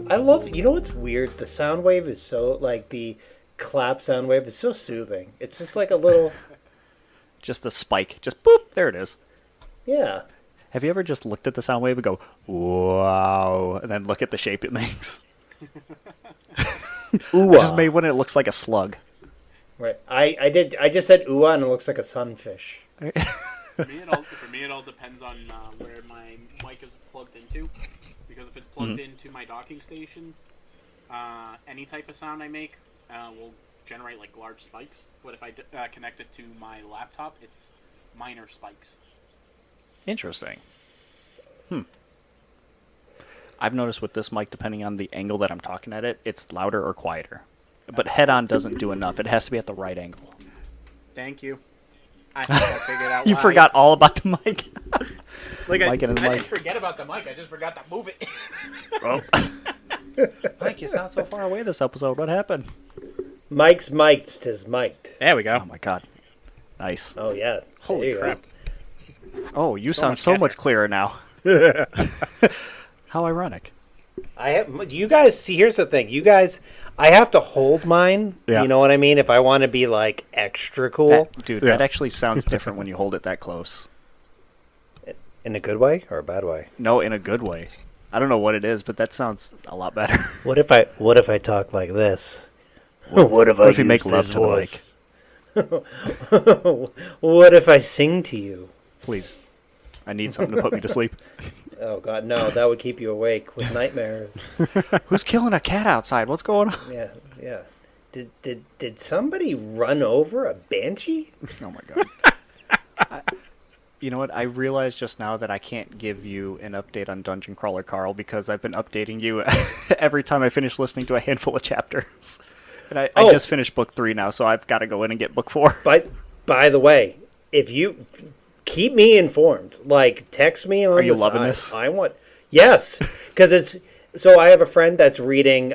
I love, you know what's weird? The sound wave is so, like, the clap sound wave is so soothing. It's just like a little, Just a spike. Just boop. There it is. yeah. Have you ever just looked at the sound wave and go, wow, and then look at the shape it makes? Ooh, I just made one. It looks like a slug. right. I just said ooh and it looks like a sunfish. For me, it all depends on where my mic is plugged into. Because if it's plugged into my docking station, any type of sound I make will generate like large spikes. But if I connect it to my laptop, it's minor spikes. Interesting. I've noticed with this mic, depending on the angle that I'm talking at it, it's louder or quieter. But head-on doesn't do enough. It has to be at the right angle. Thank you. I think I figured out You why. forgot all about the mic. Like Mic and his I mic. didn't forget about the mic. I just forgot to move it. Oh. Mike, you sound so far away this episode. What happened? Mike's mic'd, 'tis mic'd. There we go. Oh, my God. Nice. Oh, yeah. Holy There you crap. Oh, you So sound much so better. much clearer now. How ironic. I have, you guys, see, here's the thing. You guys, I have to hold mine. Yeah. You know what I mean? If I want to be, like, extra cool. That actually sounds different when you hold it that close. In a good way or a bad way? No, in a good way. I don't know what it is, but that sounds a lot better. What if I talk like this? What if I if you make use love this to the voice? What if I sing to you? Please. I need something to put me to sleep. Oh God, no! That would keep you awake with nightmares. Who's killing a cat outside? What's going on? Yeah, yeah. Did somebody run over a banshee? Oh my God. You know what? I realized just now that I can't give you an update on Dungeon Crawler Carl because I've been updating you every time I finish listening to a handful of chapters. And I just finished book 3 now, so I've got to go in and get book 4. By the way, if you keep me informed, like text me on. Are you the loving side. this? I want, yes, because it's so. I have a friend that's reading.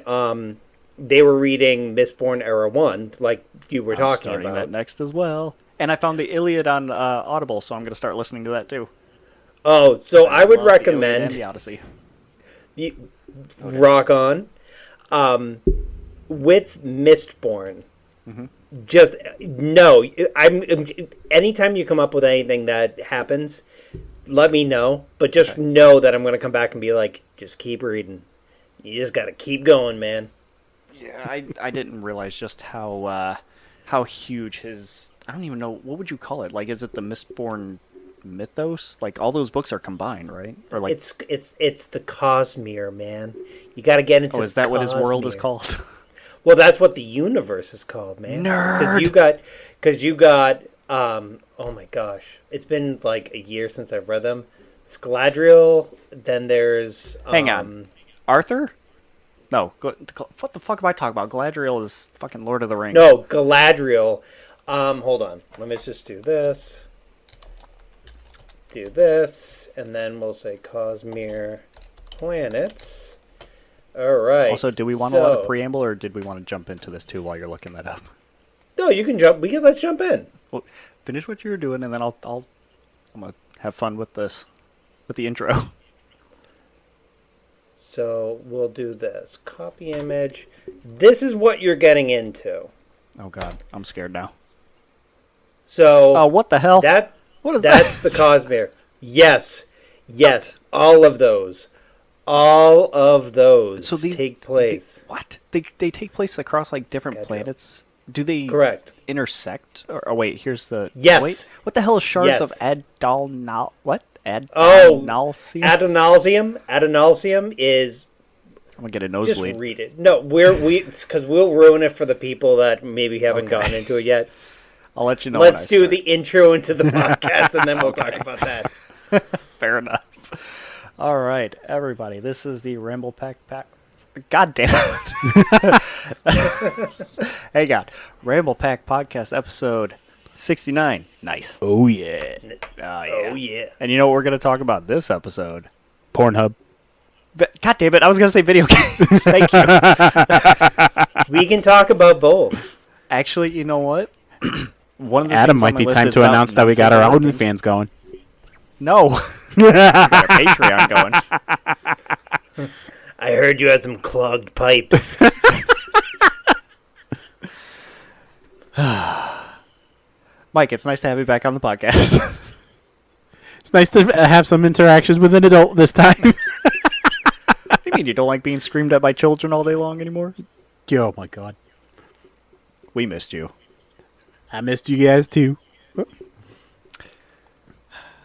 They were reading Mistborn Era 1, like you were talking starting about. that next as well. And I found the Iliad on Audible, so I'm going to start listening to that too. Oh, so I would love the Iliad recommend and the Odyssey. Rock On. With Mistborn, Mm-hmm. just no. I'm anytime you come up with anything that happens, let me know. But just know that I'm going to come back and be like, just keep reading. You just got to keep going, man. Yeah, I didn't realize just how huge his. I don't even know, what would you call it? Like, is it the Mistborn mythos? Like, all those books are combined, right? Or like, It's the Cosmere, man. You got to get into. oh, is that what his world is Cosmere. called? Well, that's what the universe is called, man. Nerd. Because you got. Oh my gosh, it's been like a year since I've read them. Scladriel. Then there's. Hang on, Arthur? No, what the fuck am I talking about? Galadriel is fucking Lord of the Rings. No, Galadriel. Hold on. Let me just do this. Do this, and then we'll say Cosmere planets. All right. Also, do we want a lot of preamble, or did we want to jump into this too while you're looking that up? No, you can jump. Let's jump in. Well, finish what you were doing, and then I'm gonna have fun with this, with the intro. So we'll do this. Copy image. This is what you're getting into. Oh God, I'm scared now. So. Oh, what the hell? What is That's that? the Cosmere. Yes. All of those. All of those So these take place. What? They take place across like different Schedule. planets. Do they Correct. intersect? Or wait, here's the Yes. Wait, what the hell is shards Yes. of Adalnal? What? Oh, Adalnalcium? Adonalsium is. I'm gonna get a Just nosebleed. read it. No, because we'll ruin it for the people that maybe haven't gone into it yet. I'll let you know. Let's do when I the intro into the podcast, and then we'll talk about that. Fair enough. All right, everybody. This is the Ramblepack pack. God damn it! Hey, God, Ramblepack podcast episode 69. Nice. Oh, yeah. Oh yeah. And you know what we're going to talk about this episode? Pornhub. God damn it! I was going to say video games. Thank you. We can talk about both. Actually, you know what? One of the Adam things might on my be list time is to about announce that we not got our safe own games. fans going. No. We got our Patreon going. I heard you had some clogged pipes. Mike, it's nice to have you back on the podcast. It's nice to have some interactions with an adult this time. What do you mean you don't like being screamed at by children all day long anymore? Oh, my God. We missed you. I missed you guys, too.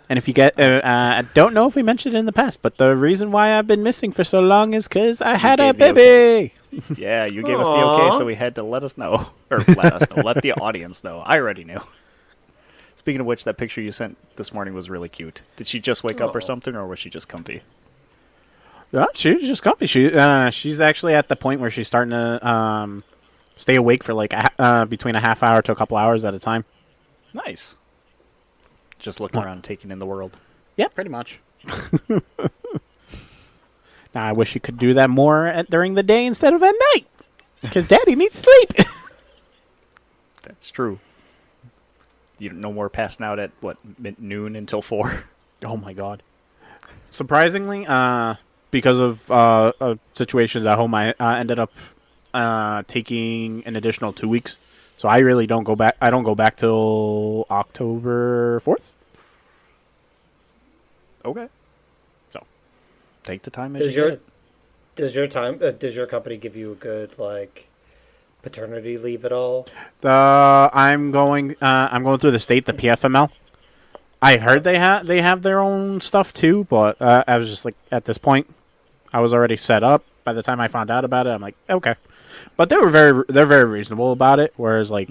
And if you get... I don't know if we mentioned it in the past, but the reason why I've been missing for so long is because I had a gave the baby. Yeah, you gave us the okay, Aw. so we had to let us know. Or let us know. Let the audience know. I already knew. Speaking of which, that picture you sent this morning was really cute. Did she just wake up or Aw. something, or was she just comfy? Yeah, she was just comfy. She's actually at the point where she's starting to stay awake for like between a half hour to a couple hours at a time. Nice. Just looking around, taking in the world. Yeah, pretty much. Now, I wish you could do that more during the day instead of at night. Because Daddy needs sleep. That's true. You no more passing out at, what, noon until 4? Oh, my God. Surprisingly, because of situations at home, I ended up taking an additional 2 weeks. So I really don't go back. I don't go back till October 4th. Okay. So, take the time as Does you your get it. does your company give you a good like paternity leave at all? I'm going through the state, the PFML. I heard they have their own stuff too, but I was just like, at this point, I was already set up. By the time I found out about it, I'm like, okay. But they're very reasonable about it. Whereas like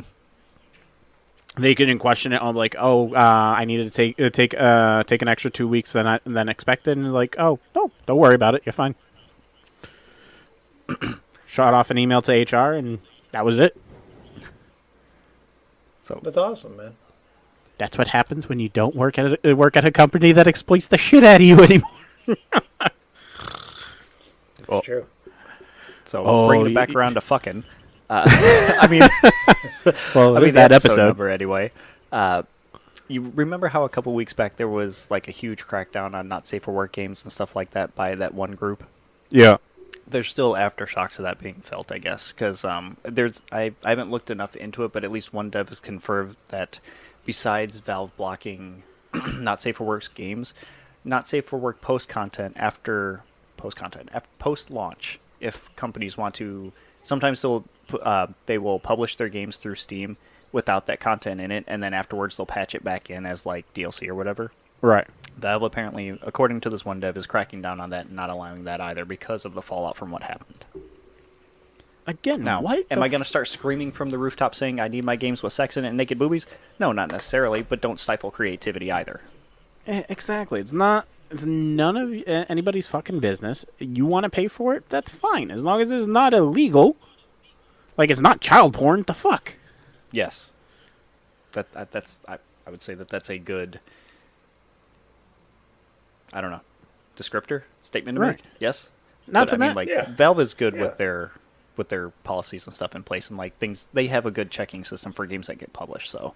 they couldn't question it on like, oh, I needed to take an extra 2 weeks than expected, and like, oh no, don't worry about it, you're fine. Shot off an email to HR, and that was it. So, That's awesome, man. That's what happens when you don't work at a company that exploits the shit out of you anymore. It's Well, true. bringing it back around to fucking. I mean, Well, I mean, that the episode. number anyway. You remember how a couple weeks back there was like a huge crackdown on not safe for work games and stuff like that by that one group? Yeah. There's still aftershocks of that being felt, I guess, because I haven't looked enough into it, but at least one dev has confirmed that besides Valve blocking not safe for work games, not safe for work post launch, if companies want to, sometimes they will publish their games through Steam without that content in it, and then afterwards they'll patch it back in as like DLC or whatever. Right. Valve apparently, according to this one dev, is cracking down on that and not allowing that either because of the fallout from what happened. Again, Now, what am I going to start screaming from the rooftop saying I need my games with sex in it and naked boobies? No, not necessarily, but don't stifle creativity either. Exactly. It's none of anybody's fucking business. You want to pay for it? That's fine, as long as it's not illegal. Like, it's not child porn. The fuck? Yes. That's I would say that's a good, I don't know, descriptor statement to Right. make. Yes. Not But, to I mean, ma- like Yeah. Valve is good Yeah. with their policies and stuff in place, and like things, they have a good checking system for games that get published. So,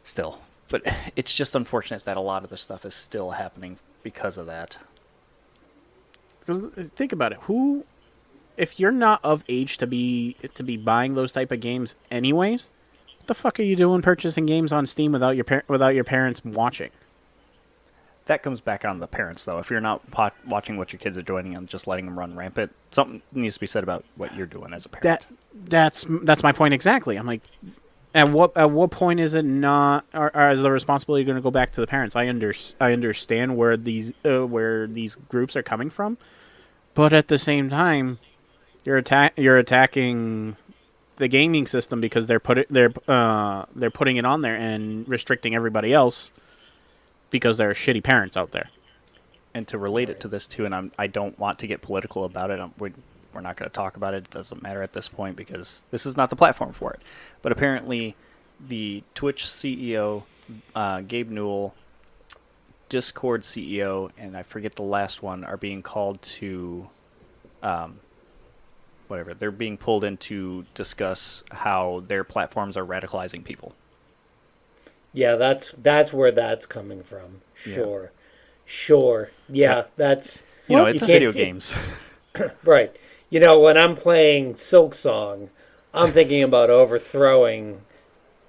still, but it's just unfortunate that a lot of the stuff is still happening because of that. Because think about it. Who, if you're not of age to be buying those type of games, anyways, what the fuck are you doing purchasing games on Steam without your parents watching? That comes back on the parents, though. If you're not watching what your kids are doing and just letting them run rampant, something needs to be said about what you're doing as a parent. That's my point exactly. I'm like, at what point is it not, or is the responsibility going to go back to the parents? I understand where these groups are coming from, but at the same time, you're attacking the gaming system because they're putting it on there and restricting everybody else because there are shitty parents out there. And to relate it to this too, and I don't want to get political about it. We're not going to talk about it. It doesn't matter at this point because this is not the platform for it. But apparently, the Twitch CEO, Gabe Newell, Discord CEO, and I forget the last one, are being called to, whatever. They're being pulled in to discuss how their platforms are radicalizing people. Yeah, that's where that's coming from. Sure. Yeah, that's... It's you video can't games. Right. When I'm playing Silksong, I'm thinking about overthrowing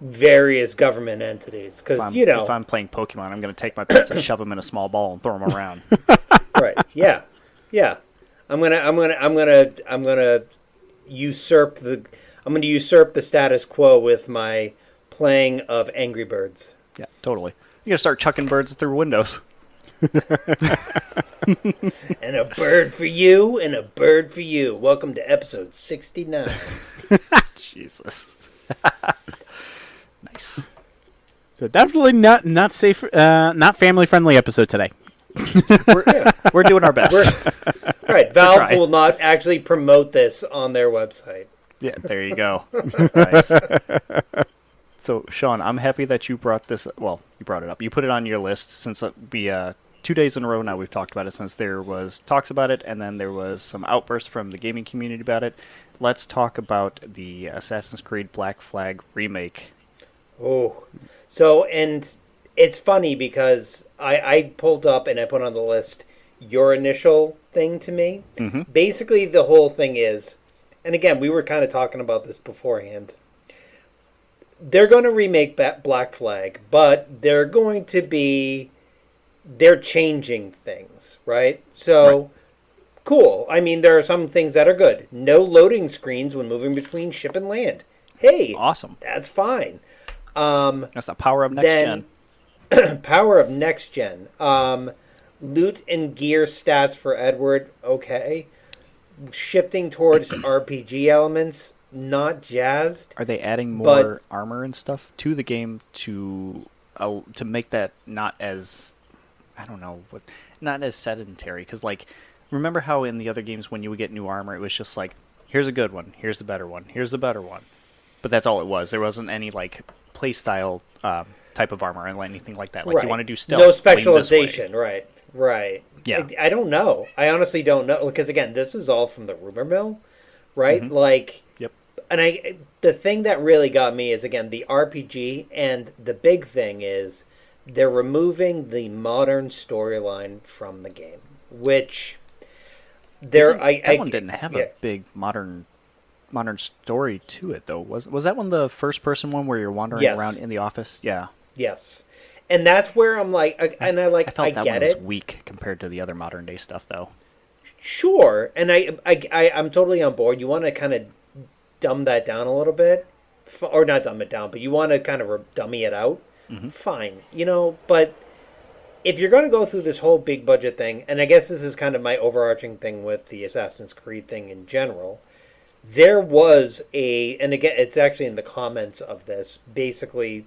various government entities because if I'm playing Pokemon, I'm going to take my pets and shove them in a small ball and throw them around. Right. Yeah. I'm gonna usurp the status quo with my playing of Angry Birds. Yeah, totally. You're going to start chucking birds through windows. And a bird for you, and a bird for you. Welcome to episode 69. Jesus. Nice. So definitely not safe, not family friendly episode today. We're doing our best. Right. Valve will not actually promote this on their website. Yeah, there you go. Nice. So, Sean, I'm happy that you brought this. Well, you brought it up. You put it on your list since we 2 days in a row now we've talked about it since there was talks about it and then there was some outbursts from the gaming community about it. Let's talk about the Assassin's Creed Black Flag remake. Oh, so, and it's funny because I pulled up and I put on the list your initial thing to me. Mm-hmm. Basically, the whole thing is, and again, we were kind of talking about this beforehand. They're going to remake Black Flag, but they're changing things, right? So, right. Cool. I mean, there are some things that are good. No loading screens when moving between ship and land. Hey, awesome. That's fine. That's the power of next gen. Power of next gen. Loot and gear stats for Edward. Okay. Shifting towards RPG elements. Not jazzed. Are they adding more armor and stuff to the game to make that not as, I don't know, not as sedentary? Because remember how in the other games when you would get new armor, it was just like, here's a good one, here's the better one, here's the better one. But that's all it was. There wasn't any playstyle type of armor and anything like that. You want to do stealth. No specialization, right. Yeah. I don't know. I honestly don't know. Because again, this is all from the rumor mill, right? Mm-hmm. Yep. And the thing that really got me is, again, the RPG, and the big thing is they're removing the modern storyline from the game, which that one didn't have a big modern story to it, though. Was that one the first-person one where you're wandering around in the office? Yeah. Yes. And that's where I'm like, I thought that one was weak compared to the other modern-day stuff, though. Sure. And I'm totally on board. You want to kind of dumb that down a little bit, or not dumb it down, but you want to kind of dummy it out. Mm-hmm. Fine, but if you're going to go through this whole big budget thing, and I guess this is kind of my overarching thing with the Assassin's Creed thing in general, there was and again, it's actually in the comments of this, basically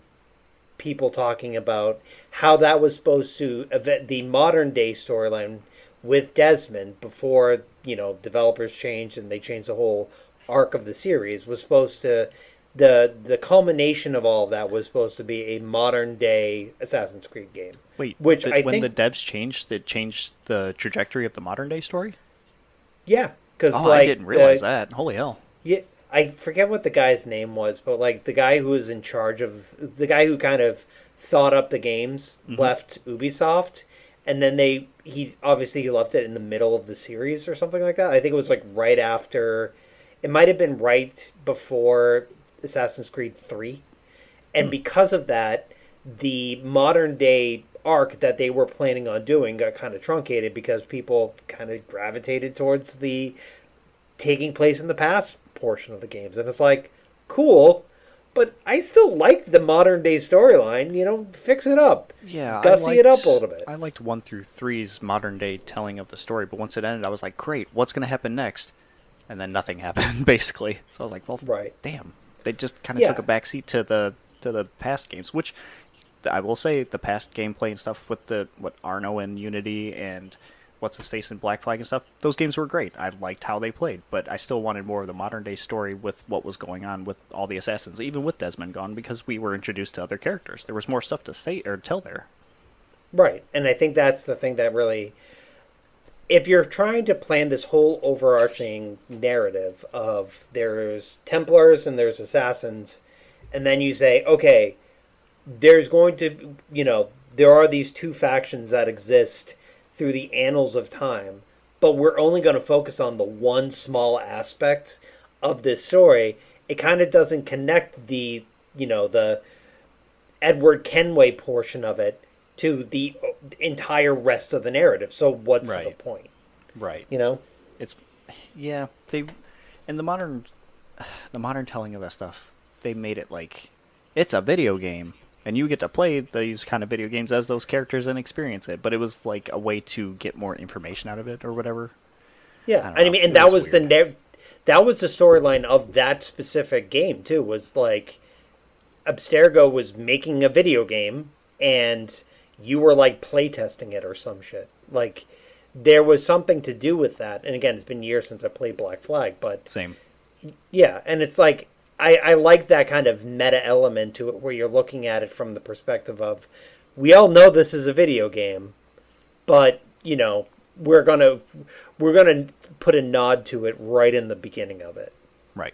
people talking about how that was supposed to the modern day storyline with Desmond before, developers changed and they changed the whole arc of the series was supposed to the culmination of all of that was supposed to be a modern day Assassin's Creed game. Wait, when the devs changed, it changed the trajectory of the modern day story? Yeah, because I didn't realize that. Holy hell! Yeah, I forget what the guy's name was, but the guy who was in charge of the guy who kind of thought up the games left Ubisoft, and then he left it in the middle of the series or something like that. I think it was right after. It might have been right before Assassin's Creed 3. And because of that, the modern day arc that they were planning on doing got kind of truncated because people kind of gravitated towards the taking place in the past portion of the games. And it's cool, but I still like the modern day storyline. Fix it up. Yeah, Gussy it up a little bit. I liked 1 through 3's modern day telling of the story, but once it ended, I was like, great, what's going to happen next? And then nothing happened, basically. So I was like, well, damn. They just kind of took a backseat to the past games, which I will say the past gameplay and stuff with what Arno and Unity and what's his face in Black Flag and stuff, those games were great. I liked how they played, but I still wanted more of the modern day story with what was going on with all the assassins, even with Desmond gone, because we were introduced to other characters. There was more stuff to say or tell there. Right, and I think that's the thing that really, if you're trying to plan this whole overarching narrative of there's Templars and there's assassins, and then you say, okay, there's going to, there are these two factions that exist through the annals of time, but we're only going to focus on the one small aspect of this story. It kind of doesn't connect the Edward Kenway portion of it to the entire rest of the narrative. So what's the point? Right. It's they in the modern telling of that stuff, they made it like it's a video game and you get to play these kind of video games as those characters and experience it, but it was like a way to get more information out of it or whatever. Yeah. I mean, and that was the storyline of that specific game too, was like Abstergo was making a video game and you were like playtesting it or some shit. Like there was something to do with that. And again, it's been years since I played Black Flag, but same. Yeah, and it's like I like that kind of meta element to it where you're looking at it from the perspective of we all know this is a video game, but we're gonna put a nod to it right in the beginning of it. Right.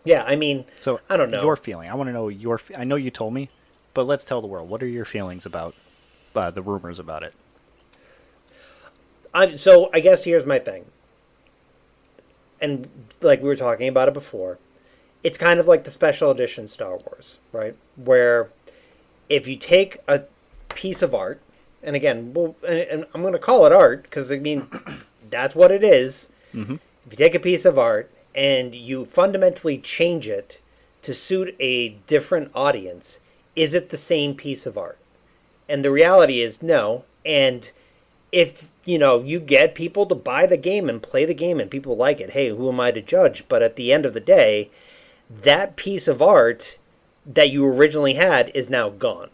Yeah, I mean, so I don't know your feeling. I want to know I know you told me, but let's tell the world. What are your feelings about the rumors about it? So I guess here's my thing. And like we were talking about it before, it's kind of like the special edition Star Wars, right? Where if you take a piece of art, and again, and I'm going to call it art because I mean that's what it is. Mm-hmm. If you take a piece of art and you fundamentally change it to suit a different audience, is it the same piece of art? And the reality is no. And if you get people to buy the game and play the game and people like it, hey, who am I to judge? But at the end of the day, that piece of art that you originally had is now gone.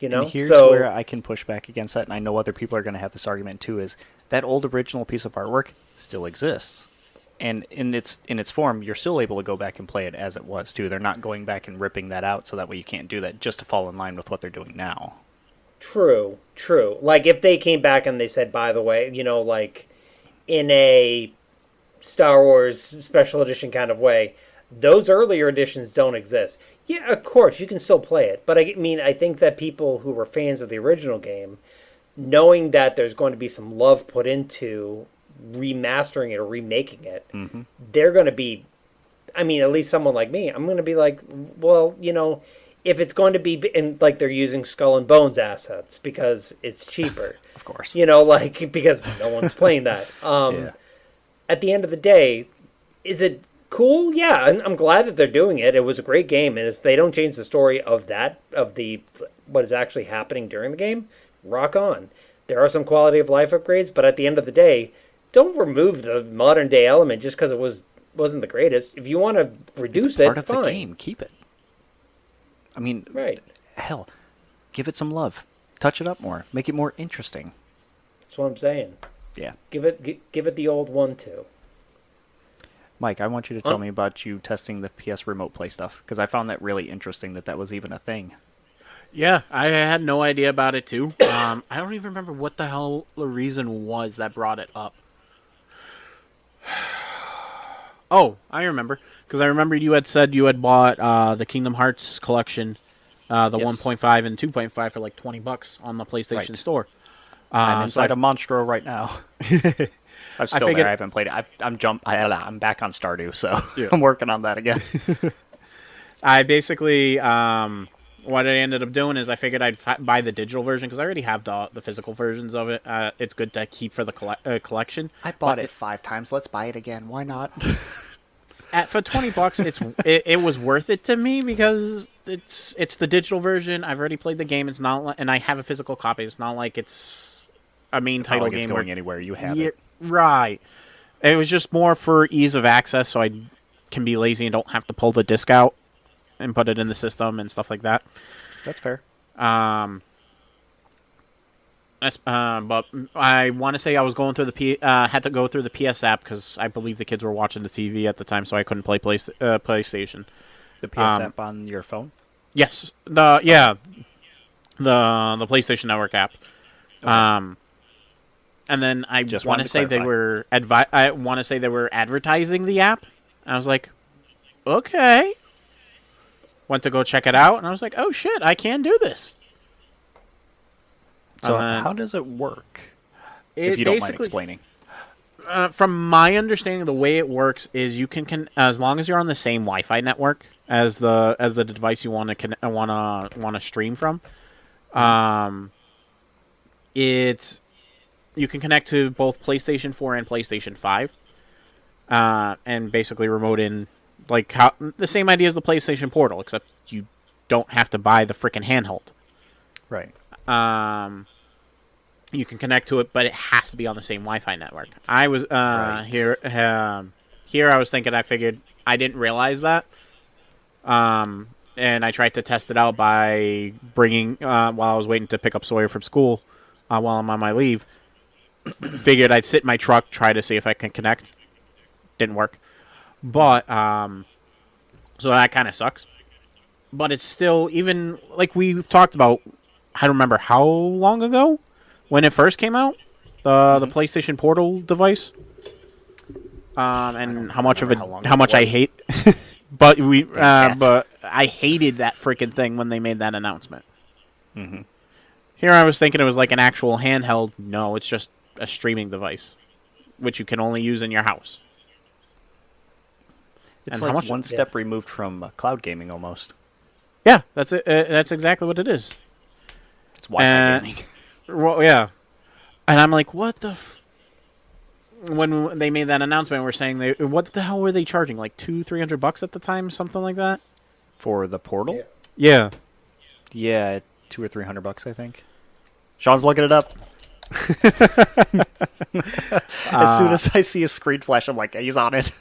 And here's where I can push back against that, and I know other people are going to have this argument too, is that old original piece of artwork still exists. And in its form, you're still able to go back and play it as it was too. They're not going back and ripping that out so that way you can't do that just to fall in line with what they're doing now. True. Like if they came back and they said, by the way, like in a Star Wars special edition kind of way, those earlier editions don't exist. Yeah, of course, you can still play it. But I mean, I think that people who were fans of the original game, knowing that there's going to be some love put into remastering it or remaking it, mm-hmm. they're going to be, I mean, at least someone like me, I'm going to be like, well, if it's going to be in, like they're using Skull and Bones assets because it's cheaper. Of course. Because no one's playing that. Yeah. At the end of the day, is it cool? Yeah, I'm glad that they're doing it. It was a great game, and they don't change the story of what is actually happening during the game. Rock on. There are some quality of life upgrades, but at the end of the day, don't remove the modern day element just because it wasn't the greatest. If you want to reduce it's part it, of fine. The game, keep it. I mean, right. Hell, give it some love. Touch it up more. Make it more interesting. That's what I'm saying. Yeah. Give it the old one too. Mike, I want you to tell me about you testing the PS Remote Play stuff, because I found that really interesting that was even a thing. Yeah, I had no idea about it too. I don't even remember what the hell the reason was that brought it up. Oh, I remember. Because I remembered you had said you had bought the Kingdom Hearts collection, the Yes. 1.5 and 2.5 for like $20 on the PlayStation Store. I'm inside a Monstro right now. I'm still figured- there. I haven't played it. I'm back on Stardew, so I'm working on that again. I basically, what I ended up doing is I figured I'd buy the digital version because I already have the physical versions of it. It's good to keep for the collection. I bought it 5 times. Let's buy it again. Why not? For $20, it was worth it to me because it's the digital version. I've already played the game. It's not, and I have a physical copy. It's not like it's a main title like game. It's going anywhere. You have it. Right. It was just more for ease of access, so I can be lazy and don't have to pull the disc out. and put it in the system and stuff like that. That's fair. But I want to say I was going through had to go through the PS app because I believe the kids were watching the TV at the time, so I couldn't play PlayStation. The PS app on your phone? Yes, the PlayStation Network app. Okay. And then I Just want wanted to to say they were advertising the app. And I was like, okay. Went to go check it out, and I was like, oh shit, I can do this. So how does it work? If you don't mind explaining. From my understanding, the way it works is you can as long as you're on the same Wi-Fi network as the device you want to stream from, you can connect to both PlayStation 4 and PlayStation 5, and basically remote in like the same idea as the PlayStation Portal, except you don't have to buy the freaking handheld. Right. You can connect to it, but it has to be on the same Wi-Fi network. I was here. Here, I was thinking. I figured I didn't realize that, and I tried to test it out by bringing while I was waiting to pick up Sawyer from school, while I'm on my leave. Figured I'd sit in my truck, try to see if I can connect. Didn't work, but so that kind of sucks. But it's still, even like we talked about. I don't remember how long ago. When it first came out, the PlayStation Portal device, and how much I hate, but I hated that freaking thing when they made that announcement. Mm-hmm. Here I was thinking it was like an actual handheld. No, it's just a streaming device, which you can only use in your house. It's like one step removed from cloud gaming almost. Yeah, that's it. That's exactly what it is. It's Wi-Fi gaming. Well, yeah, and I'm like, what the? When they made that announcement, we're saying what the hell were they charging? Like $200-300 at the time, something like that, for the Portal. Yeah, $200 or $300, I think. Sean's looking it up. As soon as I see a screen flash, I'm like, he's on it.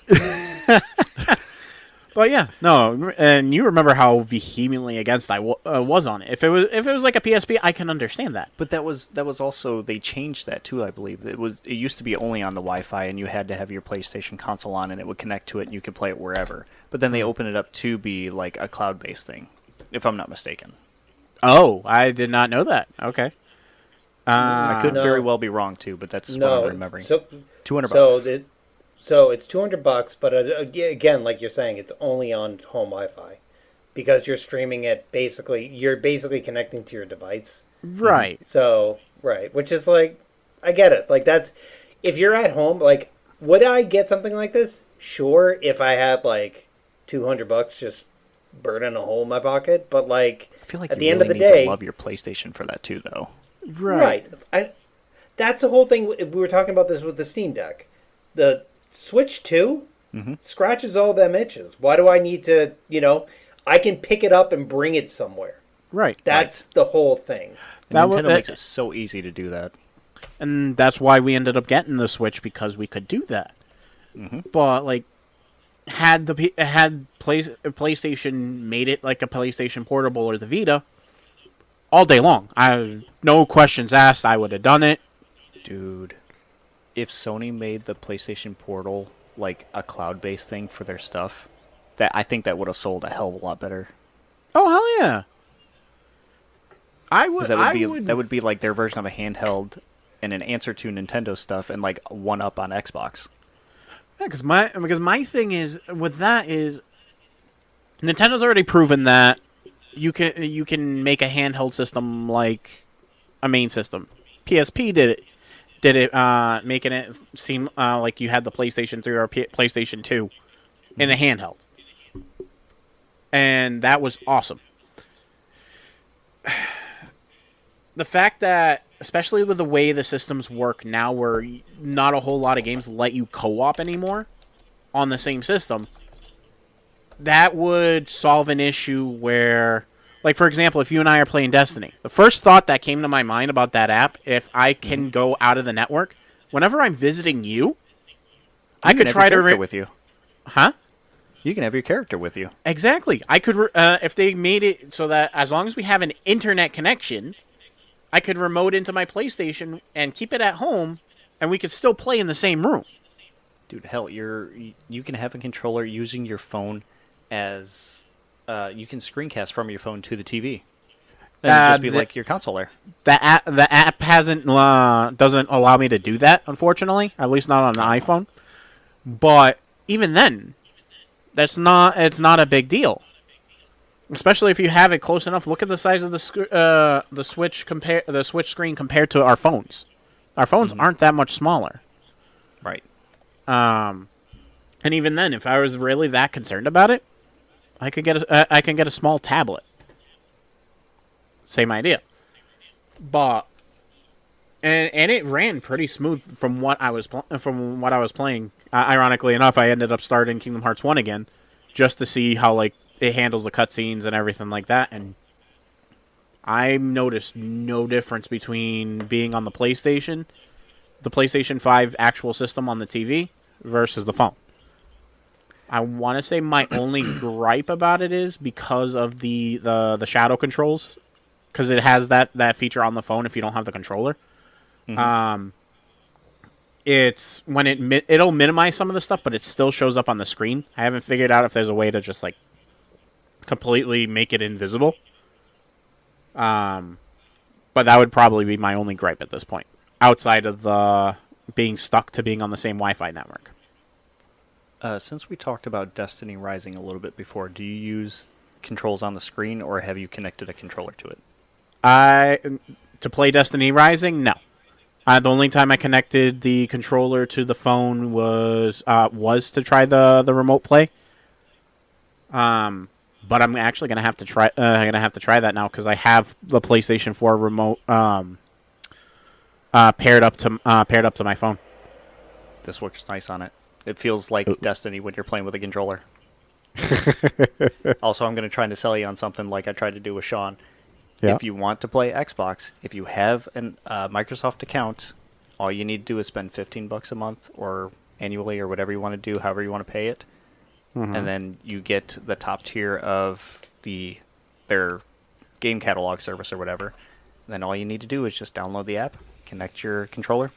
But yeah, no, and you remember how vehemently against I was on it. If it was like a PSP, I can understand that. But that was also, they changed that too, I believe. It used to be only on the Wi-Fi, and you had to have your PlayStation console on, and it would connect to it, and you could play it wherever. But then they opened it up to be like a cloud-based thing, if I'm not mistaken. Oh, I did not know that. Okay. I could very well be wrong too, but that's what I'm remembering. So, $200. So it's $200, but again, like you're saying, it's only on home Wi-Fi because you're streaming it. You're basically connecting to your device, right? So which is like, I get it. Like that's if you're at home. Like, would I get something like this? Sure, if I had like $200 just burning a hole in my pocket. But like, I feel like at you the end really of the need day, to love your PlayStation for that too, though. Right. That's the whole thing. We were talking about this with the Steam Deck. The Switch 2 scratches all them itches. Why do I need to, I can pick it up and bring it somewhere. Right. That's the whole thing. Nintendo makes it so easy to do that. And that's why we ended up getting the Switch, because we could do that. Mm-hmm. But, like, had PlayStation made it like a PlayStation Portable or the Vita, all day long, no questions asked, I would have done it. Dude, if Sony made the PlayStation Portal like a cloud-based thing for their stuff, I think that would have sold a hell of a lot better. Oh hell yeah! That would be like their version of a handheld and an answer to Nintendo stuff, and like one up on Xbox. Yeah, because my thing is with that is Nintendo's already proven that you can make a handheld system like a main system. PSP did it, making it seem like you had the PlayStation 3 or PlayStation 2 in a handheld. And that was awesome. The fact that, especially with the way the systems work now, where not a whole lot of games let you co-op anymore on the same system, that would solve an issue where, like, for example, if you and I are playing Destiny, the first thought that came to my mind about that app, if I can go out of the network, whenever I'm visiting you, I could try to with you. Huh? You can have your character with you. Exactly. I could, if they made it so that as long as we have an internet connection, I could remote into my PlayStation and keep it at home, and we could still play in the same room. Dude, hell, you can have a controller using your phone as you can screencast from your phone to the TV. And it'd just be like your console there. The app hasn't doesn't allow me to do that, unfortunately. At least not on the iPhone. But even then, it's not a big deal. Especially if you have it close enough. Look at the size of the Switch screen compared to our phones. Our phones aren't that much smaller. Right. And even then, if I was really that concerned about it, I can get a small tablet. Same idea. But and it ran pretty smooth from what I was playing. Ironically enough, I ended up starting Kingdom Hearts 1 again just to see how like it handles the cutscenes and everything like that, and I noticed no difference between being on the PlayStation 5 actual system on the TV versus the phone. I want to say my only gripe about it is because of the shadow controls, because it has that feature on the phone if you don't have the controller. Mm-hmm. It's when it'll minimize some of the stuff, but it still shows up on the screen. I haven't figured out if there's a way to just like completely make it invisible. But that would probably be my only gripe at this point, outside of the being stuck to being on the same Wi-Fi network. Since we talked about Destiny Rising a little bit before, do you use controls on the screen, or have you connected a controller to it? To play Destiny Rising, no. The only time I connected the controller to the phone was to try the remote play. But I'm actually gonna have to try that now because I have the PlayStation 4 remote paired up to my phone. This works nice on it. It feels like Destiny when you're playing with a controller. Also, I'm going to try to sell you on something like I tried to do with Sean. Yeah. If you want to play Xbox, if you have a Microsoft account, all you need to do is spend $15 a month or annually or whatever you want to do, however you want to pay it. Mm-hmm. And then you get the top tier of their game catalog service or whatever. And then all you need to do is just download the app, connect your controller,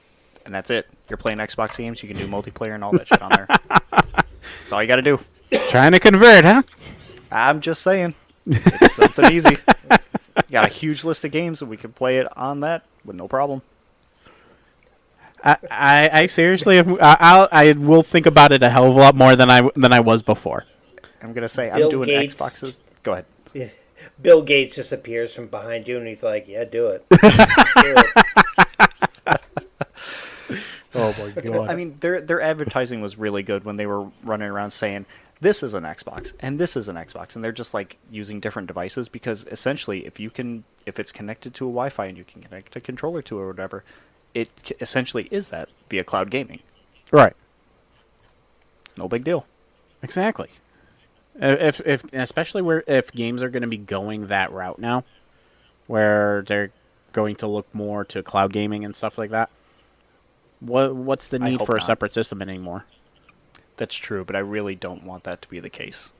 and that's it. You're playing Xbox games, you can do multiplayer and all that shit on there. That's all you got to do. Trying to convert, huh? I'm just saying. It's something easy. Got a huge list of games, and we can play it on that with no problem. I seriously, I will think about it a hell of a lot more than I was before. I'm gonna say Bill I'm doing Gates, Xboxes. Go ahead. Yeah. Bill Gates just appears from behind you, and he's like, "Yeah, do it." Do it. Oh my god! I mean, their advertising was really good when they were running around saying this is an Xbox and this is an Xbox, and they're just like using different devices because essentially, if it's connected to a Wi-Fi and you can connect a controller to it or whatever, it essentially is that via cloud gaming. Right. It's no big deal. Exactly. Especially if games are going to be going that route now, where they're going to look more to cloud gaming and stuff like that. What's the need for a separate system anymore? That's true, but I really don't want that to be the case.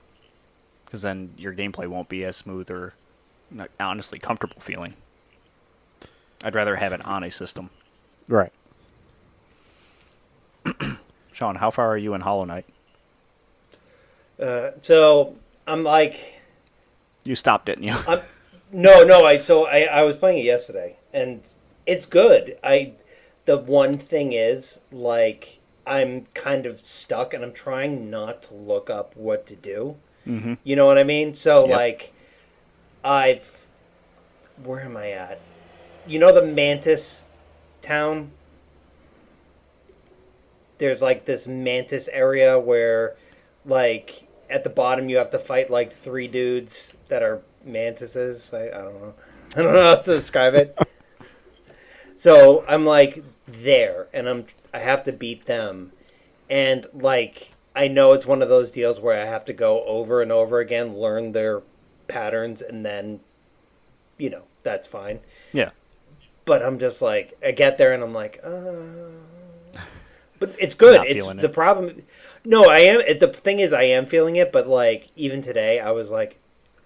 Because then your gameplay won't be as smooth or, honestly, comfortable feeling. I'd rather have it on a system. Right. Sean, how far are you in Hollow Knight? So I'm like, you stopped, didn't you? No. I was playing it yesterday, and it's good. The one thing is, like, I'm kind of stuck, and I'm trying not to look up what to do. Mm-hmm. You know what I mean? So, yep. Like, where am I at? You know the Mantis town? There's, like, this Mantis area where, like, at the bottom you have to fight, like, 3 dudes that are mantises. I don't know. I don't know how to describe it. So I'm like there, and I have to beat them, and like I know it's one of those deals where I have to go over and over again, learn their patterns, and then, that's fine. Yeah. But I'm just like, I get there and I'm like, But it's good. Not It's feeling the it. problem. No, I am. The thing is, I am feeling it. But like even today, I was like,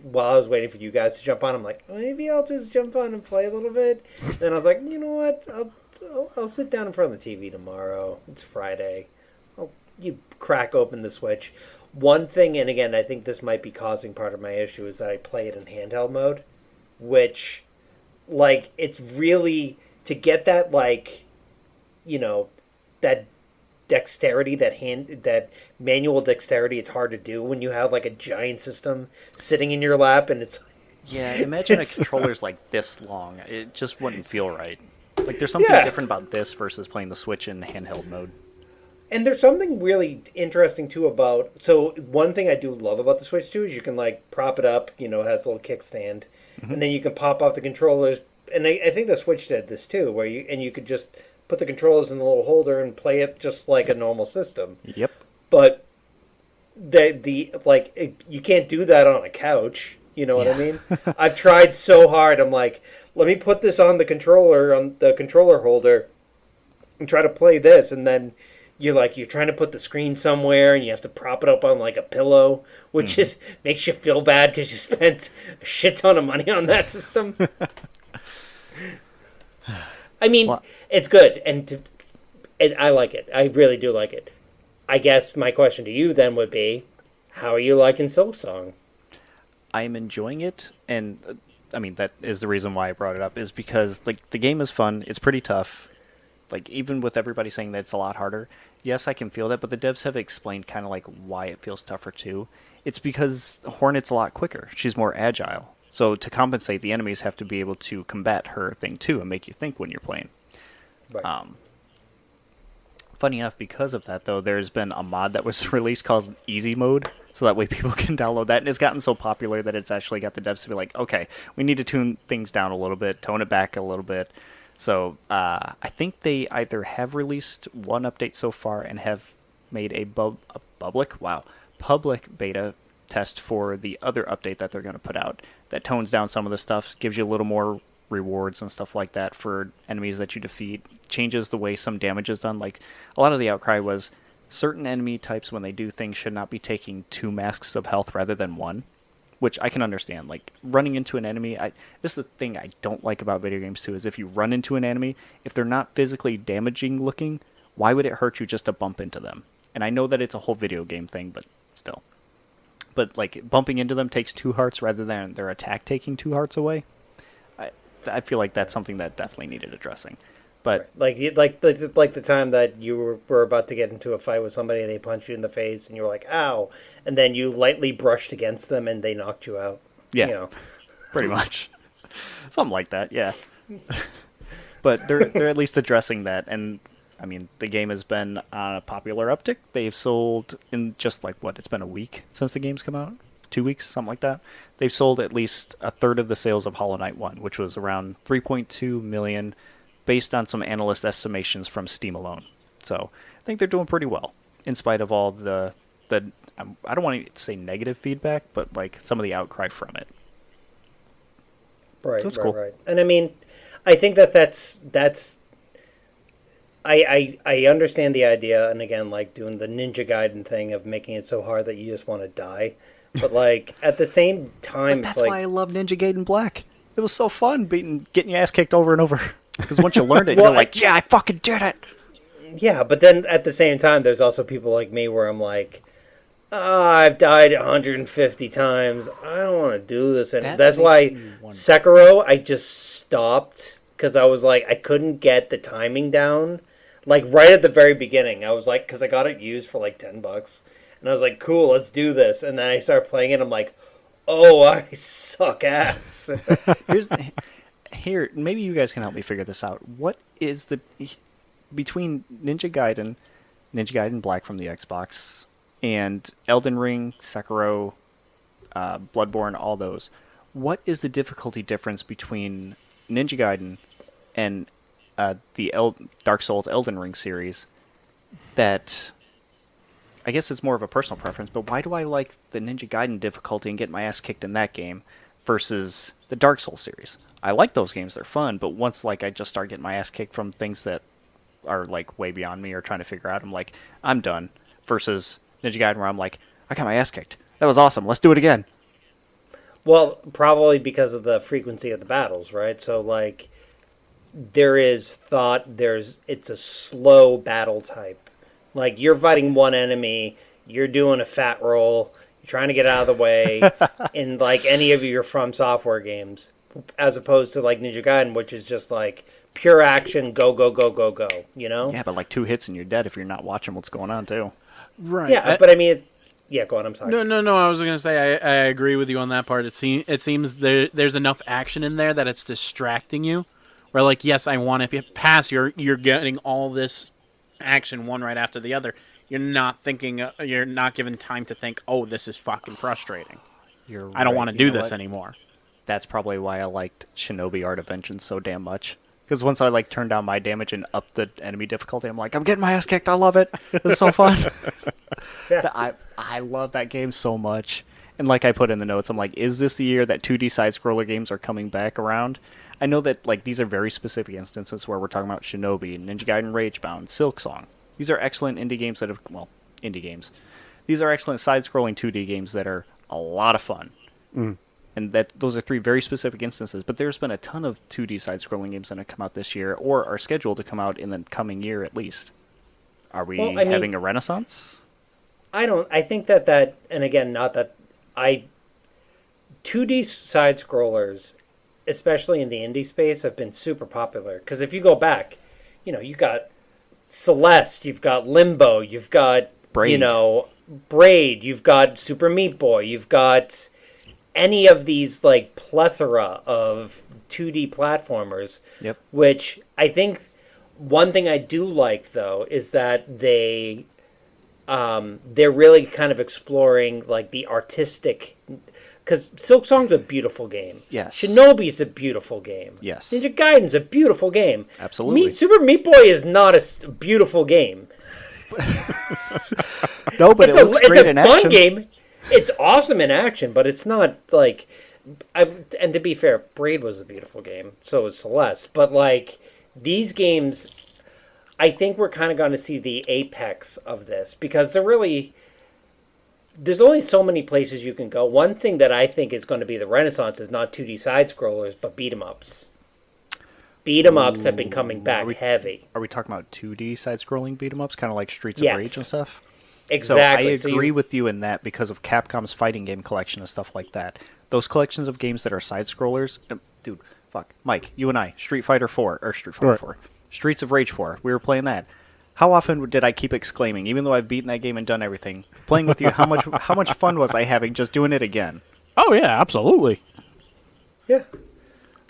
while I was waiting for you guys to jump on, I'm like, maybe I'll just jump on and play a little bit. Then I was like, you know what? I'll sit down in front of the TV tomorrow. It's Friday. You crack open the Switch. One thing, and again, I think this might be causing part of my issue, is that I play it in handheld mode, which, like, it's really to get that, like, that dexterity, that manual dexterity. It's hard to do when you have like a giant system sitting in your lap, and it's Yeah, imagine a controller's like this long. It just wouldn't feel right. Like there's something different about this versus playing the Switch in handheld mode. And there's something really interesting too about. So one thing I do love about the Switch too is you can like prop it up. It has a little kickstand, and then you can pop off the controllers. And I think the Switch did this too, where you could just put the controllers in the little holder and play it just like a normal system. Yep. But you can't do that on a couch. You know what I mean? I've tried so hard. I'm like, let me put this on the controller holder, and try to play this, and then you're trying to put the screen somewhere, and you have to prop it up on like a pillow, which just makes you feel bad because you spent a shit ton of money on that system. I mean, it's good, and I like it. I really do like it. I guess my question to you then would be, how are you liking Silksong? I'm enjoying it, and I mean that is the reason why I brought it up, is because like the game is fun. It's pretty tough. Like even with everybody saying that it's a lot harder, yes, I can feel that, but the devs have explained kind of like why it feels tougher too. It's because Hornet's a lot quicker. She's more agile. So to compensate, the enemies have to be able to combat her thing too and make you think when you're playing. Right. Funny enough, because of that though, there's been a mod that was released called Easy Mode, so that way people can download that, and it's gotten so popular that it's actually got the devs to be like, okay, we need to tune things down a little bit, tone it back a little bit. So I think they either have released one update so far and have made a public beta test for the other update that they're going to put out that tones down some of the stuff, gives you a little more rewards and stuff like that for enemies that you defeat, changes the way some damage is done. Like a lot of the outcry was certain enemy types, when they do things, should not be taking 2 masks of health rather than 1. Which I can understand. Like, running into an enemy, this is the thing I don't like about video games, too, is if you run into an enemy, if they're not physically damaging looking, why would it hurt you just to bump into them? And I know that it's a whole video game thing, but still. But, like, bumping into them takes 2 hearts rather than their attack taking 2 hearts away. I feel like that's something that definitely needed addressing. But like the time that you were about to get into a fight with somebody and they punched you in the face and you were like, ow, and then you lightly brushed against them and they knocked you out. yeah, pretty much. Something like that, yeah. But they're at least addressing that, and I mean, the game has been on a popular uptick. They've sold in just like it's been a week since the game's come out? 2 weeks, something like that. They've sold at least a third of the sales of Hollow Knight 1, which was around 3.2 million based on some analyst estimations from Steam alone. So I think they're doing pretty well, in spite of all the I don't want to say negative feedback, but like some of the outcry from it. Right, so it's cool. Right. And I mean, I think that's I understand the idea, and again, like doing the Ninja Gaiden thing of making it so hard that you just want to die. But like at the same time, But that's it's like, why I love Ninja Gaiden Black. It was so fun getting your ass kicked over and over. Because once you learned it, Well, you're like, yeah, I fucking did it. yeah, but then at the same time, there's also people like me where I'm like, I've died 150 times. I don't want to do this. And That that's makes why me wonder. Sekiro, I just stopped because I was like, I couldn't get the timing down. Like right at the very beginning, I was like, because I got it used for like $10. And I was like, cool, let's do this. And then I started playing it. I'm like, oh, I suck ass. Here, maybe you guys can help me figure this out. What is between Ninja Gaiden Black from the Xbox, and Elden Ring, Sekiro, Bloodborne, all those, what is the difficulty difference between Ninja Gaiden and the Dark Souls Elden Ring series? That, I guess it's more of a personal preference, but why do I like the Ninja Gaiden difficulty and get my ass kicked in that game versus the Dark Souls series? I like those games, they're fun, but once I just start getting my ass kicked from things that are like way beyond me or trying to figure out. I'm like, I'm done. Versus Ninja Gaiden, where I'm like, I got my ass kicked. That was awesome. Let's do it again. Well, probably because of the frequency of the battles, right? So like there is thought it's a slow battle type. Like you're fighting one enemy, you're doing a fat roll, you're trying to get out of the way in like any of your From Software games, as opposed to like Ninja Gaiden, which is just like pure action, go go go go go, you know? Yeah, but like 2 hits and you're dead if you're not watching what's going on too. Right. Yeah, but I mean, yeah, go on. I'm sorry. No. I was going to say I agree with you on that part. It seems there's enough action in there that it's distracting you. Where like, yes, I want to pass. You're getting all this action one right after the other. You're not thinking. You're not given time to think. Oh, this is fucking frustrating. I don't want to do this anymore. That's probably why I liked Shinobi Art of Vengeance so damn much. Because once I like turned down my damage and upped the enemy difficulty, I'm like, I'm getting my ass kicked. I love it. This is so fun. Yeah. I love that game so much. And like I put in the notes, I'm like, is this the year that 2D side-scroller games are coming back around? I know that like these are very specific instances where we're talking about Shinobi, Ninja Gaiden Ragebound, Silksong. These are excellent indie games that have, well, indie games. These are excellent side-scrolling 2D games that are a lot of fun. And that those are 3 very specific instances. But there's been a ton of 2D side-scrolling games that have come out this year or are scheduled to come out in the coming year at least. Are we having a renaissance? I think that, and again, not that 2D side scrollers, especially in the indie space, have been super popular. Because if you go back, you got Celeste, you've got Limbo, you've got, Braid. Braid, you've got Super Meat Boy, you've got any of these, like, plethora of 2D platformers. Yep. Which I think one thing I do like, though, is that they're really kind of exploring like the artistic, because Silksong's a beautiful game. Yes. Shinobi's a beautiful game. Yes. Ninja Gaiden's a beautiful game. Absolutely. Super Meat Boy is not a beautiful game. No, but it looks great in action. It's a fun game. It's awesome in action, but it's not like. And to be fair, Braid was a beautiful game. So was Celeste. But like these games, I think we're kind of going to see the apex of this because there's only so many places you can go. One thing that I think is going to be the renaissance is not 2D side scrollers, but beat 'em ups. Beat 'em ups have been coming back heavy. Are we talking about 2D side-scrolling beat 'em ups, kind of like Streets Yes. of Rage and stuff? Exactly. So I agree with you in that because of Capcom's fighting game collection and stuff like that. Those collections of games that are side-scrollers, dude, fuck, Mike, you and I, Streets of Rage 4, we were playing that. How often did I keep exclaiming, even though I've beaten that game and done everything, playing with you, how much fun was I having just doing it again? Oh yeah, absolutely. Yeah.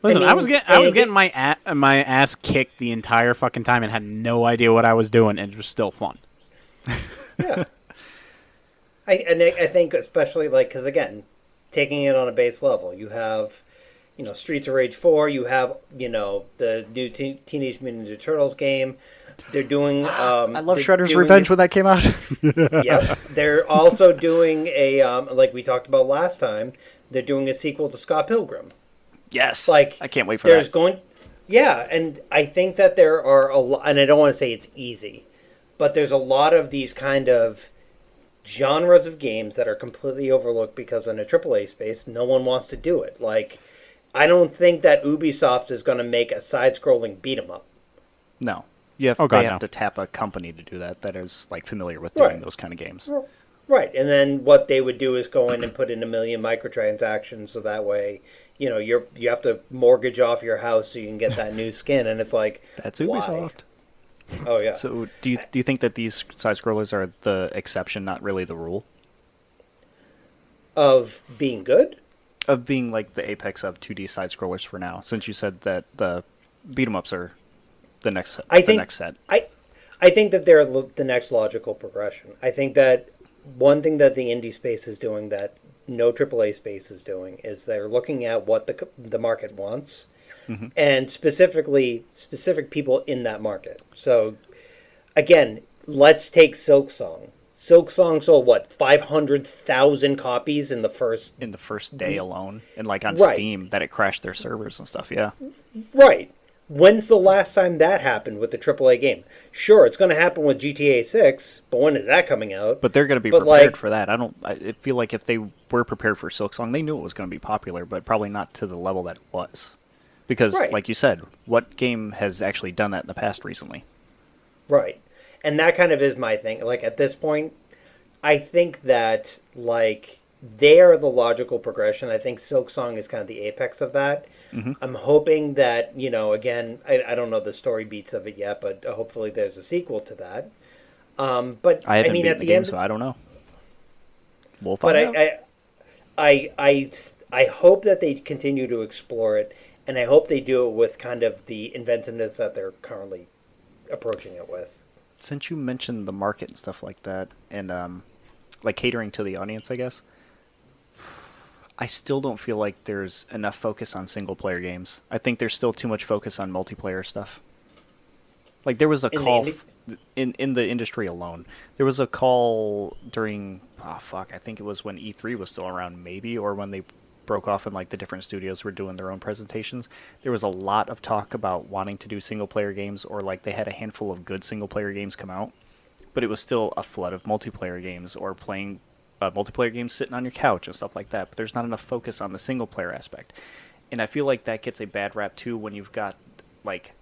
Listen, I was getting my ass kicked the entire fucking time and had no idea what I was doing, and it was still fun. Yeah. I think especially like because again, taking it on a base level, you have, Streets of Rage 4. You have the new Teenage Mutant Ninja Turtles game. They're doing. I love Shredder's Revenge when that came out. Yep. They're also doing a like we talked about last time. They're doing a sequel to Scott Pilgrim. Yes. Like I can't wait for that. Yeah, and I think that there are a lot, and I don't want to say it's easy, but there's a lot of these kind of genres of games that are completely overlooked because in a AAA space, no one wants to do it. Like, I don't think that Ubisoft is going to make a side-scrolling beat-em-up. No. They have to tap a company to do that is like familiar with doing those kind of games. Right, and then what they would do is go in and put in 1 million microtransactions, so that way, you have to mortgage off your house so you can get that new skin, and it's like that's Ubisoft. Why? Oh yeah. So do you think that these side scrollers are the exception, not really the rule? Of being good? Of being like the apex of 2D side scrollers for now, since you said that the beat 'em ups are the next set. I think that they're the next logical progression. I think that one thing that the indie space is doing that no AAA space is doing is they're looking at what the market wants, and specific people in that market. So, again, let's take Silksong. Silksong sold 500,000 copies in the first day alone, and like on Steam that it crashed their servers and stuff. Yeah, right. When's the last time that happened with the AAA game? Sure, it's going to happen with GTA 6, but when is that coming out? But they're going to be But, prepared like- for that. I feel like if they were prepared for Silksong, they knew it was going to be popular, but probably not to the level that it was. Because, Right. like you said, what game has actually done that in the past recently? Right. And that kind of is my thing. Like, at this point, I think that, like, they are the logical progression. I think Silksong is kind of the apex of that. Mm-hmm. I'm hoping that, again, I don't know the story beats of it yet, but hopefully there's a sequel to that. But, I haven't beaten at the the game, end, so I don't know. We'll but find out. I hope that they continue to explore it, and I hope they do it with kind of the inventiveness that they're currently approaching it with. Since you mentioned the market and stuff like that, and like catering to the audience, I guess, I still don't feel like there's enough focus on single-player games. I think there's still too much focus on multiplayer stuff. Like, there was a In the call indi- in the industry alone. There was a call during, I think it was when E3 was still around, maybe, or when they broke off and like the different studios were doing their own presentations. There was a lot of talk about wanting to do single-player games, or like they had a handful of good single-player games come out, but it was still a flood of multiplayer games, or playing multiplayer games sitting on your couch and stuff like that. But there's not enough focus on the single-player aspect. And I feel like that gets a bad rap too when you've got, like,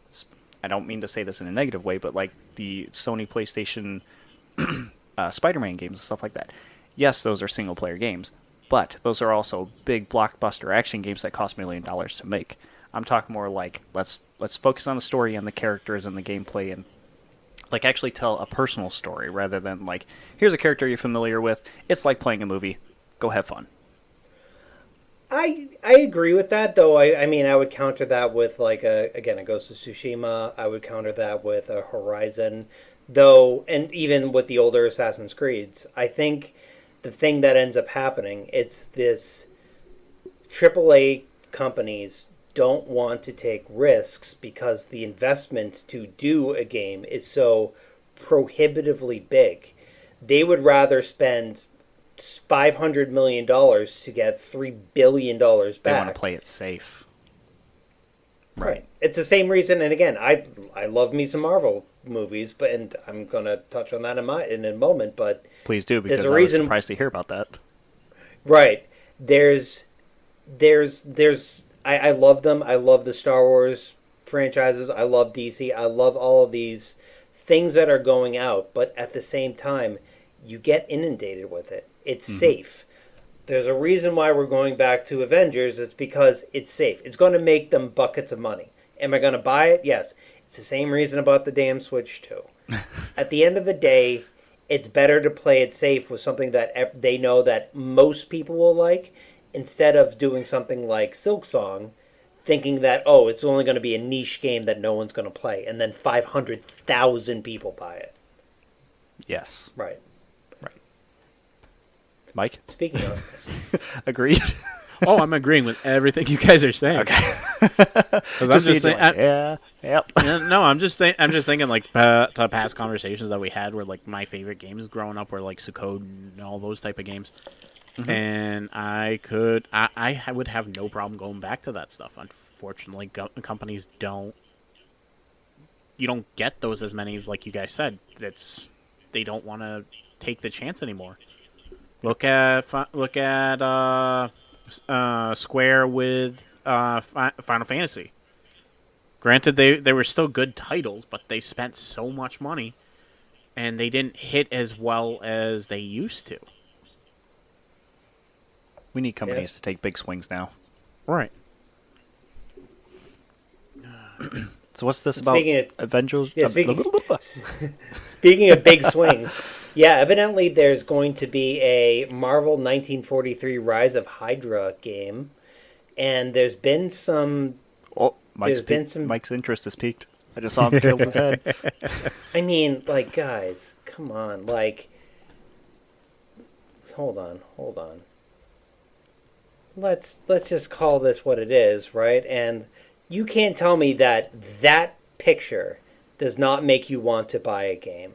I don't mean to say this in a negative way, but like the Sony PlayStation Spider-Man games and stuff like that. Yes, those are single-player games, but those are also big blockbuster action games that cost $1 million to make. I'm talking more like, let's focus on the story and the characters and the gameplay, and like actually tell a personal story rather than like, here's a character you're familiar with. It's like playing a movie. Go have fun. I agree with that, though. I mean, I would counter that with, like, a Ghost of Tsushima. I would counter that with a Horizon, though, and even with the older Assassin's Creeds. I think the thing that ends up happening, it's this AAA companies don't want to take risks because the investment to do a game is so prohibitively big. They would rather spend $500 million to get $3 billion back. They want to play it safe. Right. It's the same reason, and again, I love me some Marvel movies, and I'm going to touch on that in a moment, but Please do, because there's a I was reason. surprised to hear about that. Right. I love them. I love the Star Wars franchises. I love DC. I love all of these things that are going out, but at the same time, you get inundated with it. It's safe. There's a reason why we're going back to Avengers. It's because it's safe. It's going to make them buckets of money. Am I going to buy it? Yes. It's the same reason about the damn Switch, too. At the end of the day, it's better to play it safe with something that they know that most people will like, instead of doing something like Silksong, thinking that, oh, it's only going to be a niche game that no one's going to play, and then 500,000 people buy it. Yes. Right. Mike? Speaking of... Agreed? Oh, I'm agreeing with everything you guys are saying. Okay. 'Cause I'm just saying, yeah, yep. no, I'm just thinking like to past conversations that we had where like my favorite games growing up were like Sukkot and all those type of games, and I would have no problem going back to that stuff. Unfortunately, companies don't. You don't get those as many as like you guys said. They don't want to take the chance anymore. Look at Square with Final Fantasy. Granted, they were still good titles, but they spent so much money, and they didn't hit as well as they used to. We need companies to take big swings now. Right. So what's this about? Speaking of- Avengers? Yeah, speaking of big swings, yeah, evidently there's going to be a Marvel 1943 Rise of Hydra game, and there's been some... Oh, Mike's interest has peaked. I just saw him tilt his head. I mean, like, guys, come on, like... Hold on. Let's just call this what it is, right? And you can't tell me that picture does not make you want to buy a game.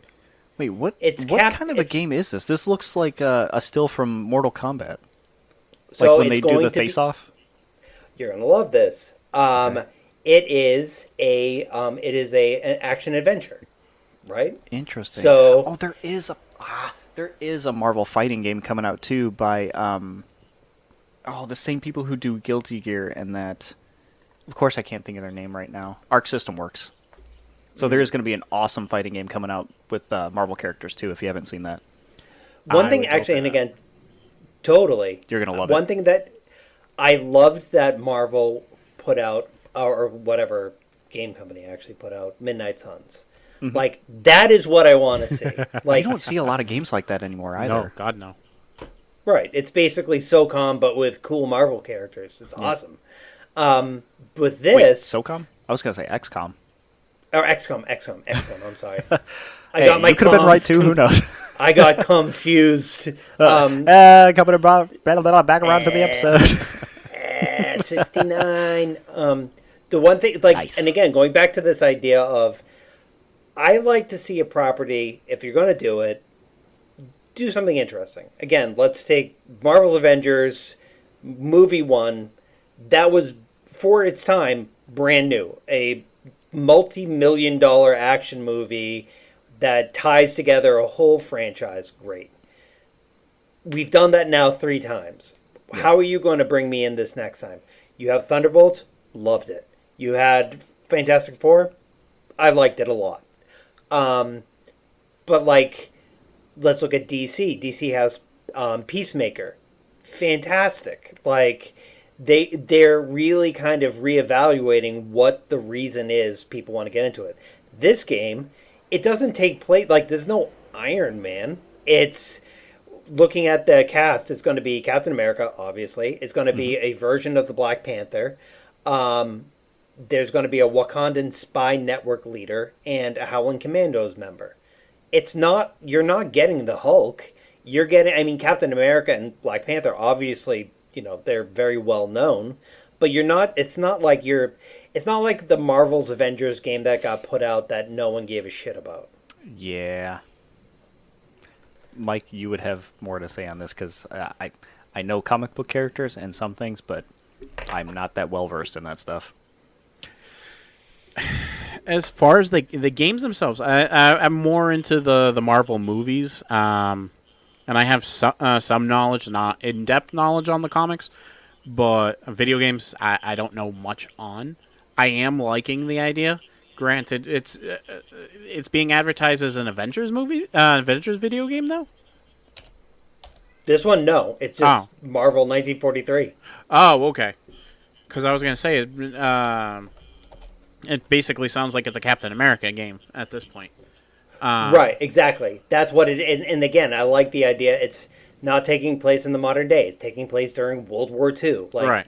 Wait, what? It's what kind of a game is this? This looks like a still from Mortal Kombat. So Like when it's they do going the to be- face-off? You're gonna love this. Okay. it is an action adventure, right? Interesting. So Oh, there is a Marvel fighting game coming out too by the same people who do Guilty Gear and that. Of course, I can't think of their name right now. Arc System Works. So there is going to be an awesome fighting game coming out with Marvel characters too. If you haven't seen that, one thing actually, and again, totally, you're going to love one it. thing that I loved that Marvel put out, or whatever game company actually put out, Midnight Suns. Mm-hmm. Like, that is what I want to see. Like, You don't see a lot of games like that anymore either. No, God, no. right. It's basically SOCOM, but with cool Marvel characters. It's awesome. With this... Wait, SOCOM? I was going to say XCOM. Or XCOM, I'm sorry. Hey, you could have been right too, who knows? I got confused. Coming back around to the episode. At 69. The one thing, like, Nice. and again, going back to this idea of, I like to see a property, if you're going to do it, do something interesting. Again, let's take Marvel's Avengers, movie one. That was, for its time, brand new. A multi-million-dollar action movie that ties together a whole franchise. Great. We've done that now 3 times. Yeah. How are you going to bring me in this next time? You have Thunderbolts, loved it. You had Fantastic Four, I liked it a lot. But like, let's look at DC. DC has Peacemaker, fantastic. Like, they're really kind of reevaluating what the reason is people want to get into it. This game, it doesn't take place, like, there's no Iron Man. It's, looking at the cast, it's going to be Captain America, obviously. It's going to be a version of the Black Panther. There's going to be a Wakandan spy network leader and a Howling Commandos member. It's not, you're not getting the Hulk. You're getting, I mean, Captain America and Black Panther, obviously, you know, they're very well known, but you're not, it's not like the Marvel's Avengers game that got put out that no one gave a shit about. Yeah. Mike, you would have more to say on this because I know comic book characters and some things, but I'm not that well versed in that stuff. As far as the games themselves, I'm more into the Marvel movies, and I have some knowledge, not in-depth knowledge on the comics, but video games I don't know much on. I am liking the idea. Granted, it's being advertised as an Avengers movie, Avengers video game though. This one, no, it's just Marvel 1943. Oh, okay. Because I was gonna say it basically sounds like it's a Captain America game at this point. Right, exactly. That's what it. And again, I like the idea. It's not taking place in the modern day. It's taking place during World War II. Like, right.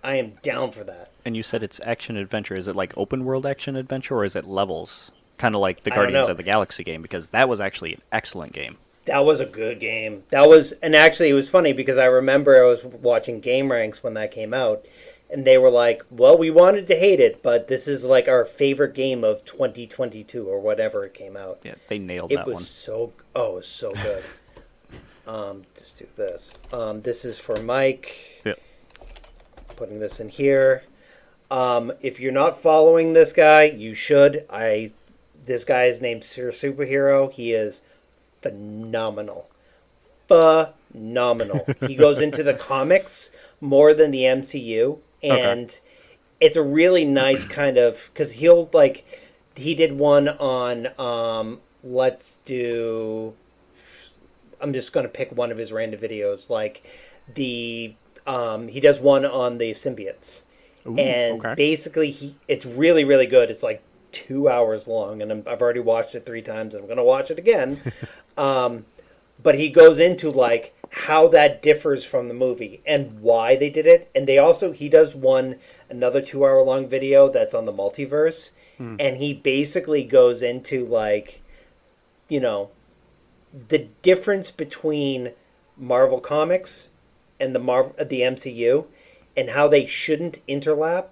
I am down for that. And you said it's action adventure. Is it like open world action adventure, or is it levels? Kind of like the Guardians of the Galaxy game, because that was actually an excellent game. That was a good game. And actually, it was funny because I remember I was watching Game Ranks when that came out, and they were like, "Well, we wanted to hate it, but this is like our favorite game of 2022 or whatever it came out." Yeah, they nailed that one. It was so good. Just do this. This is for Mike. Yep. Putting this in here. If you're not following this guy, you should. This guy is named Sir Superhero. He is phenomenal. Phenomenal. He goes into the comics more than the MCU, and it's a really nice kind of, because he did one on I'm just going to pick one of his random videos, like he does one on the symbiotes. Ooh, and basically it's really, really good. It's like 2 hours long, and I've already watched it 3 times, and I'm going to watch it again. But he goes into like how that differs from the movie and why they did it. And he does another 2 hour long video that's on the multiverse. And he basically goes into like, you know, the difference between Marvel Comics and the MCU, and how they shouldn't interlace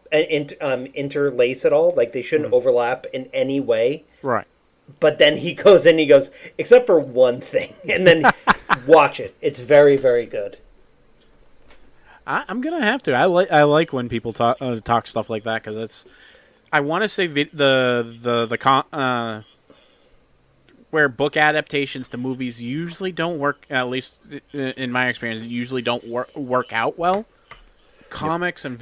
at all. Like, they shouldn't overlap in any way. Right. But then he goes in, he goes, except for one thing, and then watch it. It's very, very good. I'm gonna have to. I like when people talk stuff like that, because I want to say where book adaptations to movies usually don't work. At least in my experience, usually don't work out well. Comics and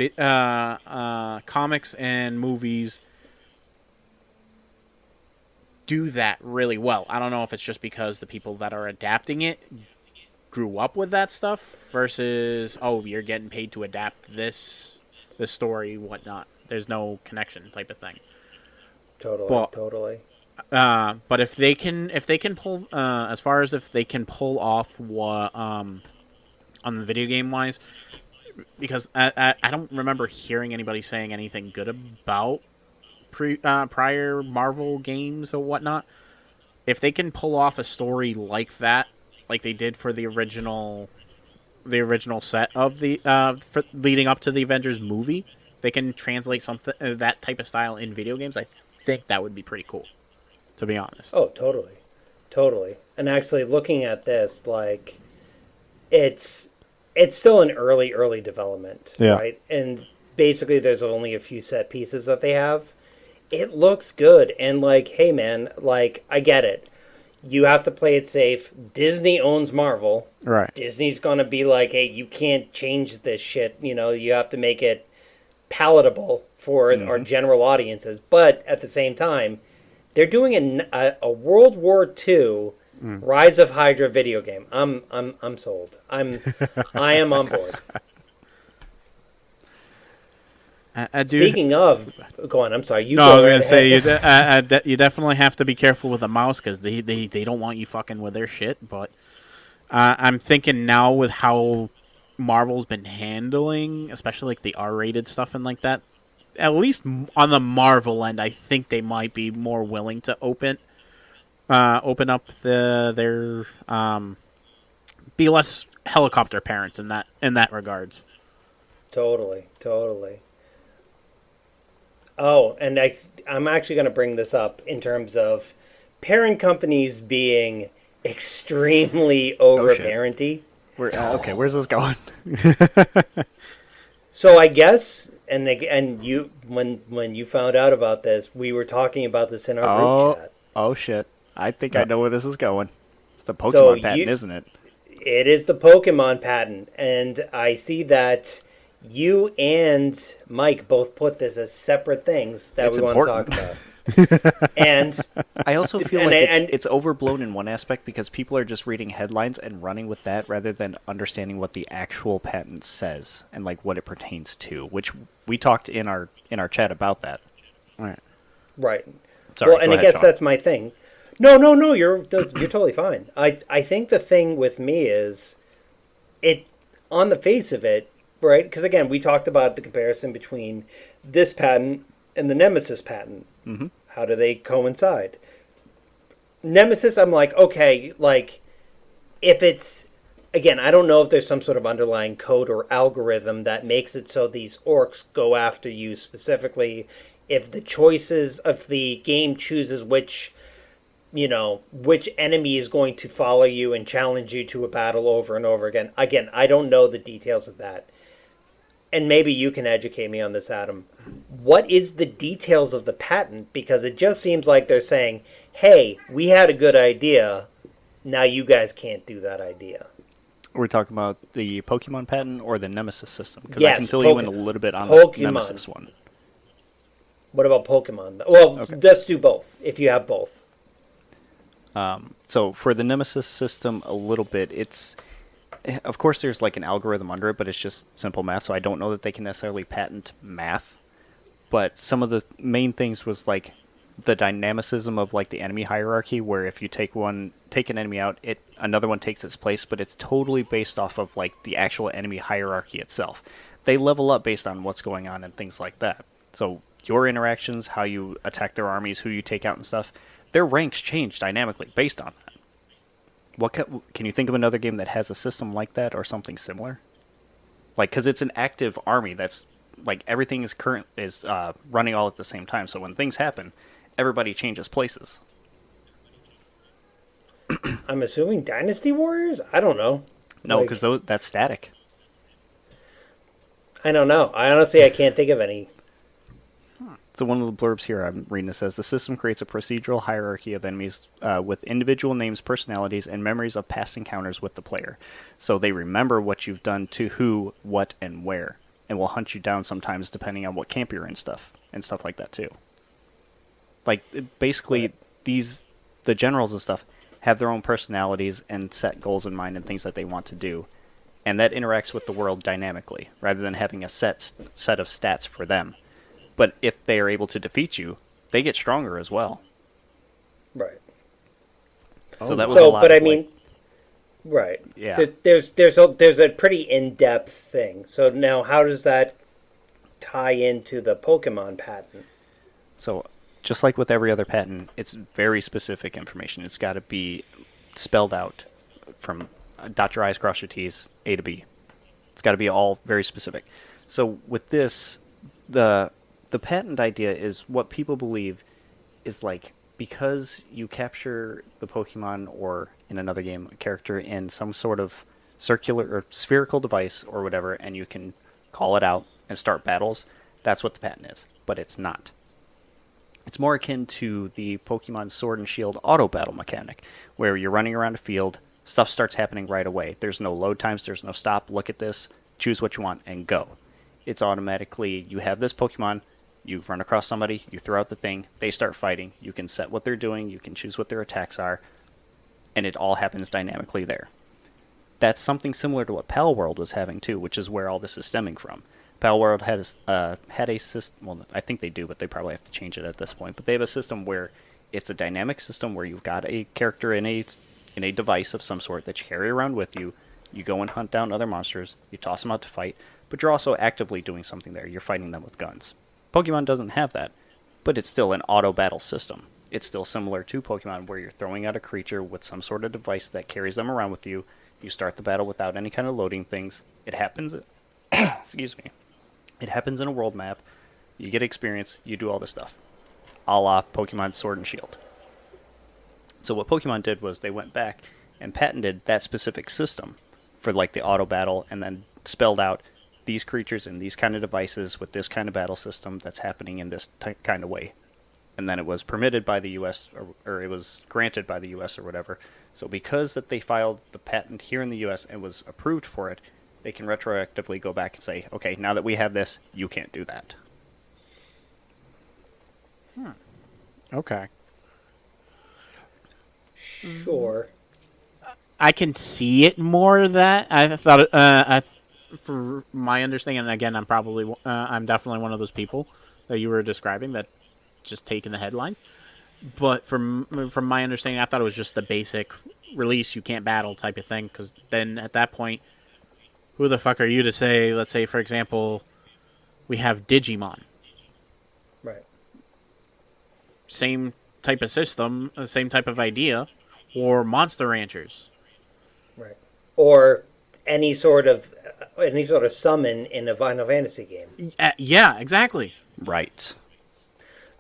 comics and movies do that really well. I don't know if it's just because the people that are adapting it grew up with that stuff versus you're getting paid to adapt this story, whatnot. There's no connection type of thing. Totally. But if they can pull as far as if they can pull off what on the video game wise, because I don't remember hearing anybody saying anything good about prior Marvel games or whatnot. If they can pull off a story like that, like they did for the original set of the leading up to the Avengers movie, they can translate something that type of style in video games. I think that would be pretty cool, to be honest. Oh, totally. And actually, looking at this, like, it's still in early development, right? And basically, there's only a few set pieces that they have. It looks good, and like, hey, man, like, I get it. You have to play it safe. Disney owns Marvel. Right. Disney's gonna be like, hey, you can't change this shit. You know, you have to make it palatable for our general audiences. But at the same time, they're doing a World War II Rise of Hydra video game. I'm sold. I am on board. Speaking of, go on. I'm sorry. I was going to say you definitely have to be careful with a mouse because they don't want you fucking with their shit. But I'm thinking now with how Marvel's been handling, especially like the R-rated stuff and like that. At least on the Marvel end, I think they might be more willing to open up their be less helicopter parents in that regards. Totally. Oh, and I'm actually going to bring this up in terms of parent companies being extremely over-parenty. Okay, where's this going? So I guess, and you, when you found out about this, we were talking about this in our group chat. Oh shit! I think I know where this is going. It's the Pokemon patent, isn't it? It is the Pokemon patent, and I see that you and Mike both put this as separate things that we want to talk about. And I also feel like it's overblown in one aspect because people are just reading headlines and running with that rather than understanding what the actual patent says and like what it pertains to, which we talked in our chat about that. Right. Sorry, well, and I guess Sean. That's my thing. No, you're totally fine. I think the thing with me is it on the face of it, right? Because again, we talked about the comparison between this patent and the Nemesis patent. Mm-hmm. How do they coincide? Nemesis, I'm like, okay, like, if it's, again, I don't know if there's some sort of underlying code or algorithm that makes it so these orcs go after you specifically. If the choices of the game chooses which enemy is going to follow you and challenge you to a battle over and over again. Again, I don't know the details of that. And maybe you can educate me on this, Adam. What is the details of the patent? Because it just seems like they're saying, hey, we had a good idea. Now you guys can't do that idea. Are we talking about the Pokemon patent or the Nemesis system? Because yes, I can fill you in a little bit on the Nemesis one. What about Pokemon? Well, okay. Let's do both, if you have both. So for the Nemesis system, a little bit, it's... Of course, there's like an algorithm under it, but it's just simple math, so I don't know that they can necessarily patent math. But some of the main things was like the dynamicism of like the enemy hierarchy, where if you take an enemy out, another one takes its place, but it's totally based off of like the actual enemy hierarchy itself. They level up based on what's going on and things like that. So your interactions, how you attack their armies, who you take out and stuff, their ranks change dynamically based on that. What can you think of another game that has a system like that or something similar? Like, because it's an active army that's like everything is running all at the same time. So when things happen, everybody changes places. I'm assuming Dynasty Warriors? I don't know. No, because that's static. I don't know. I honestly can't think of any. one of the blurbs here I'm reading that says the system creates a procedural hierarchy of enemies with individual names, personalities, and memories of past encounters with the player. So they remember what you've done to who, what, and where, and will hunt you down sometimes depending on what camp you're in and stuff like that too. Like basically, the generals and stuff have their own personalities and set goals in mind and things that they want to do, and that interacts with the world dynamically rather than having a set of stats for them. But if they are able to defeat you, they get stronger as well. Right. So that was a lot. But I of, mean, right. Yeah. There's a pretty in-depth thing. So now, how does that tie into the Pokemon patent? So, just like with every other patent, it's very specific information. It's got to be spelled out from dot your I's, cross your T's, A to B. It's got to be all very specific. So with this, the patent idea is what people believe is like, because you capture the Pokemon or in another game a character in some sort of circular or spherical device or whatever, and you can call it out and start battles, that's what the patent is. But it's not. It's more akin to the Pokemon Sword and Shield auto battle mechanic, where you're running around a field, stuff starts happening right away. There's no load times, there's no stop, look at this, choose what you want, and go. It's automatically, you have this Pokemon, you run across somebody, you throw out the thing, they start fighting, you can set what they're doing, you can choose what their attacks are, and it all happens dynamically there. That's something similar to what Pal World was having too, which is where all this is stemming from. Pal World had a system, well, I think they do, but they probably have to change it at this point, but they have a system where it's a dynamic system where you've got a character in a device of some sort that you carry around with you. You go and hunt down other monsters, you toss them out to fight, but you're also actively doing something there. You're fighting them with guns. Pokemon doesn't have that, but it's still an auto battle system. It's still similar to Pokemon where you're throwing out a creature with some sort of device that carries them around with you. You start the battle without any kind of loading things. It happens, excuse me. It happens in a world map. You get experience, you do all this stuff. A la Pokemon Sword and Shield. So what Pokemon did was they went back and patented that specific system for like the auto battle, and then spelled out these creatures in these kind of devices with this kind of battle system that's happening in this kind of way. And then it was permitted by the U.S. or it was granted by the U.S. or whatever. So because that they filed the patent here in the U.S. and was approved for it, they can retroactively go back and say, okay, now that we have this, you can't do that. Okay. Sure. I can see it more that I thought. For my understanding, and again, I'm definitely one of those people that you were describing that just taking the headlines. But from my understanding, I thought it was just the basic release, you can't battle type of thing. Because then at that point, who the fuck are you to say? Let's say, for example, we have Digimon. Right. Same type of system, same type of idea, or Monster Ranchers. Right. Or any sort of summon in a Final Fantasy game. Yeah, exactly. Right.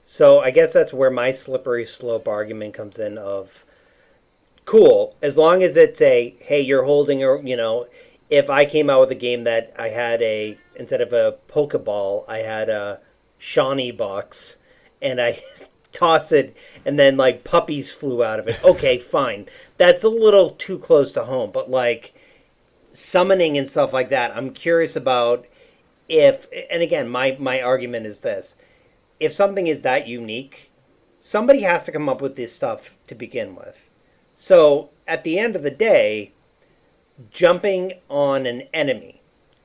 So I guess that's where my slippery slope argument comes in of, cool, as long as it's a, hey, you're holding, if I came out with a game that I had instead of a Pokeball, I had a Shawnee box, and I toss it, and then, like, puppies flew out of it. Okay, fine. That's a little too close to home, but, like, summoning and stuff like that, I'm curious about if, and again, my argument is this, if something is that unique, somebody has to come up with this stuff to begin with. So, at the end of the day, jumping on an enemy,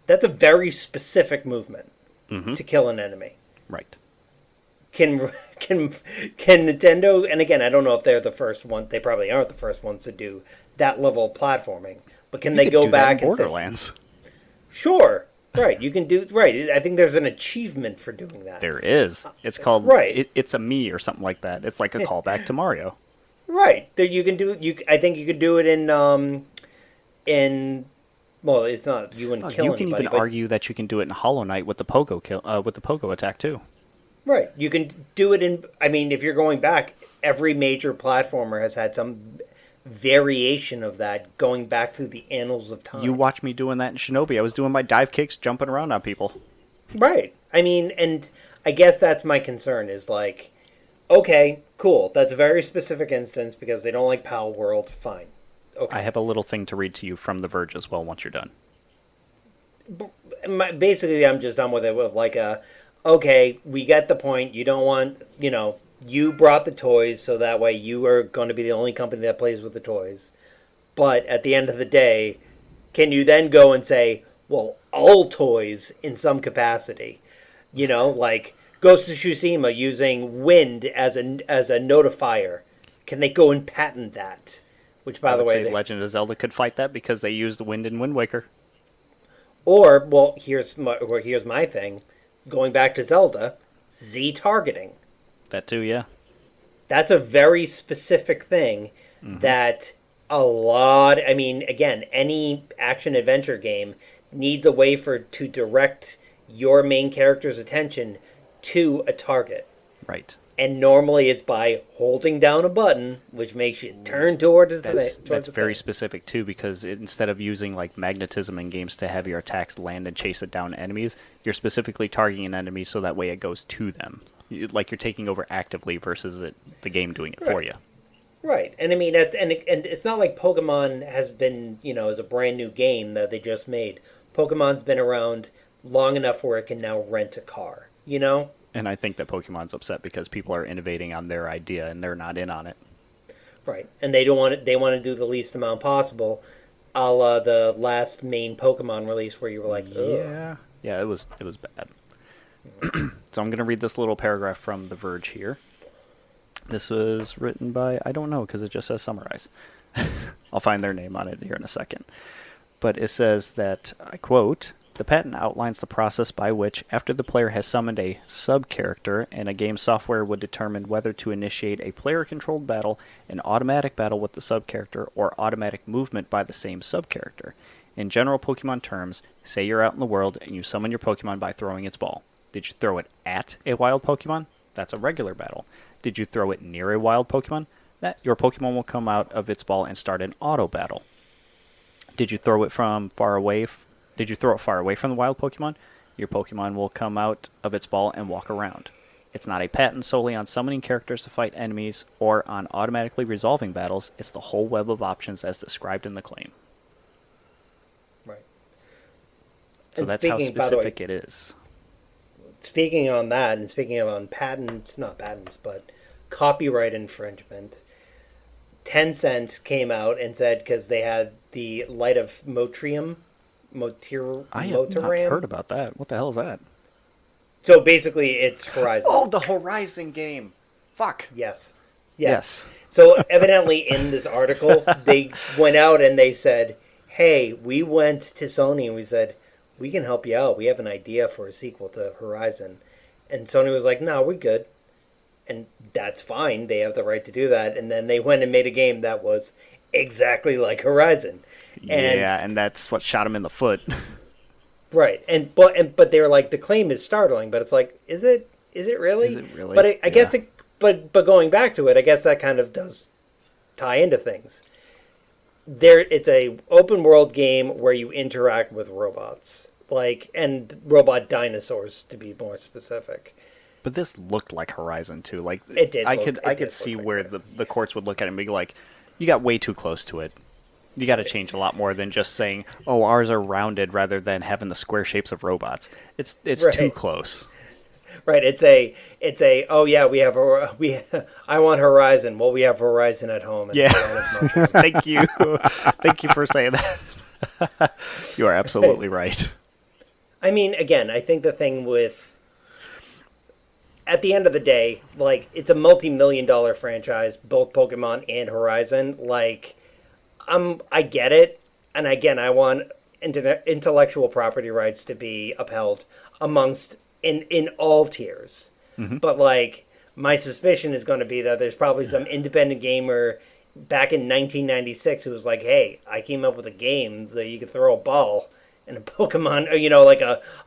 that's a very specific movement to kill an enemy. Right. Can Nintendo, and again, I don't know if they're the first one, they probably aren't the first ones to do that level of platforming, but can they go back and Borderlands? Say, sure, right, you can do, right, I think there's an achievement for doing that. There is. It's called, right. It's a Me or something like that. It's like a callback to Mario. Right, there you can do, I think you could do it in, well, it's not, you wouldn't kill anybody. You can even argue that you can do it in Hollow Knight with the Pogo attack too. Right, you can do it in, I mean, if you're going back, every major platformer has had some variation of that going back through the annals of time. You watch me doing that in Shinobi. I was doing my dive kicks, jumping around on people. Right. I mean, and I guess that's my concern is like, okay, cool. That's a very specific instance because they don't like Pal World. Fine. Okay. I have a little thing to read to you from The Verge as well once you're done. Basically, I'm just done with it with like okay, we get the point. You don't want, you brought the toys, so that way you are going to be the only company that plays with the toys. But at the end of the day, can you then go and say, well, all toys in some capacity? Like Ghost of Tsushima using wind as a notifier. Can they go and patent that? Which, by the way, Legend of Zelda could fight that because they used the wind in Wind Waker. Or, well, here's my thing. Going back to Zelda, Z targeting. That too, yeah. That's a very specific thing that again, any action-adventure game needs a way to direct your main character's attention to a target. Right. And normally it's by holding down a button, which makes you turn towards the thing. That's very specific, too, because instead of using like magnetism in games to have your attacks land and chase it down enemies, you're specifically targeting an enemy so that way it goes to them. Like you're taking over actively versus the game doing it for you. Right. And I mean, and it's not like Pokemon has been, is a brand new game that they just made. Pokemon's been around long enough where it can now rent a car, And I think that Pokemon's upset because people are innovating on their idea and they're not in on it. Right, and they don't want it. They want to do the least amount possible, a la the last main Pokemon release where you were like, ugh. Yeah, it was bad. So I'm going to read this little paragraph from The Verge here. This was written by, I don't know because it just says summarize. I'll find their name on it here in a second. But it says that, I quote, "The patent outlines the process by which, after the player has summoned a sub-character, and a game software would determine whether to initiate a player-controlled battle, an automatic battle with the sub-character, or automatic movement by the same sub-character. In general Pokemon terms, say you're out in the world and you summon your Pokemon by throwing its ball. Did you throw it at a wild Pokemon? That's a regular battle. Did you throw it near a wild Pokemon? Your Pokemon will come out of its ball and start an auto battle. Did you throw it far away from the wild Pokemon? Your Pokemon will come out of its ball and walk around. It's not a patent solely on summoning characters to fight enemies or on automatically resolving battles. It's the whole web of options as described in the claim." Right. So And that's how specific it is. Speaking on that, and speaking of on patents, not patents, but copyright infringement, Tencent came out and said, because they had the Light of Motrium, I have not heard about that. What the hell is that? So basically, it's Horizon. Oh, the Horizon game. Fuck. Yes. So evidently, in this article, they went out and they said, "Hey, we went to Sony and we said, we can help you out. We have an idea for a sequel to Horizon." And Sony was like, "No, we're good." And that's fine. They have the right to do that. And then they went and made a game that was exactly like Horizon. And that's what shot him in the foot. Right. But they were like, the claim is startling, but it's like, is it really? Is it really? But I guess but going back to it, I guess that kind of does tie into things. It's a open world game where you interact with robots, and robot dinosaurs to be more specific. But this looked like Horizon too. Like it did. I could see where the courts would look at it and be like, "You got way too close to it. You got to change a lot more than just saying, oh, ours are rounded rather than having the square shapes of robots. It's too close." Right. It's a oh yeah, I want Horizon. Well, we have Horizon at home. And Thank you. Thank you for saying that. You are absolutely right. I mean, again, I think the thing with, at the end of the day, it's a multi-million-dollar franchise, both Pokemon and Horizon. I get it, and again, I want intellectual property rights to be upheld amongst in all tiers. Mm-hmm. But my suspicion is going to be that there's probably some independent gamer back in 1996 who was like, "Hey, I came up with a game that you could throw a ball and a Pokemon,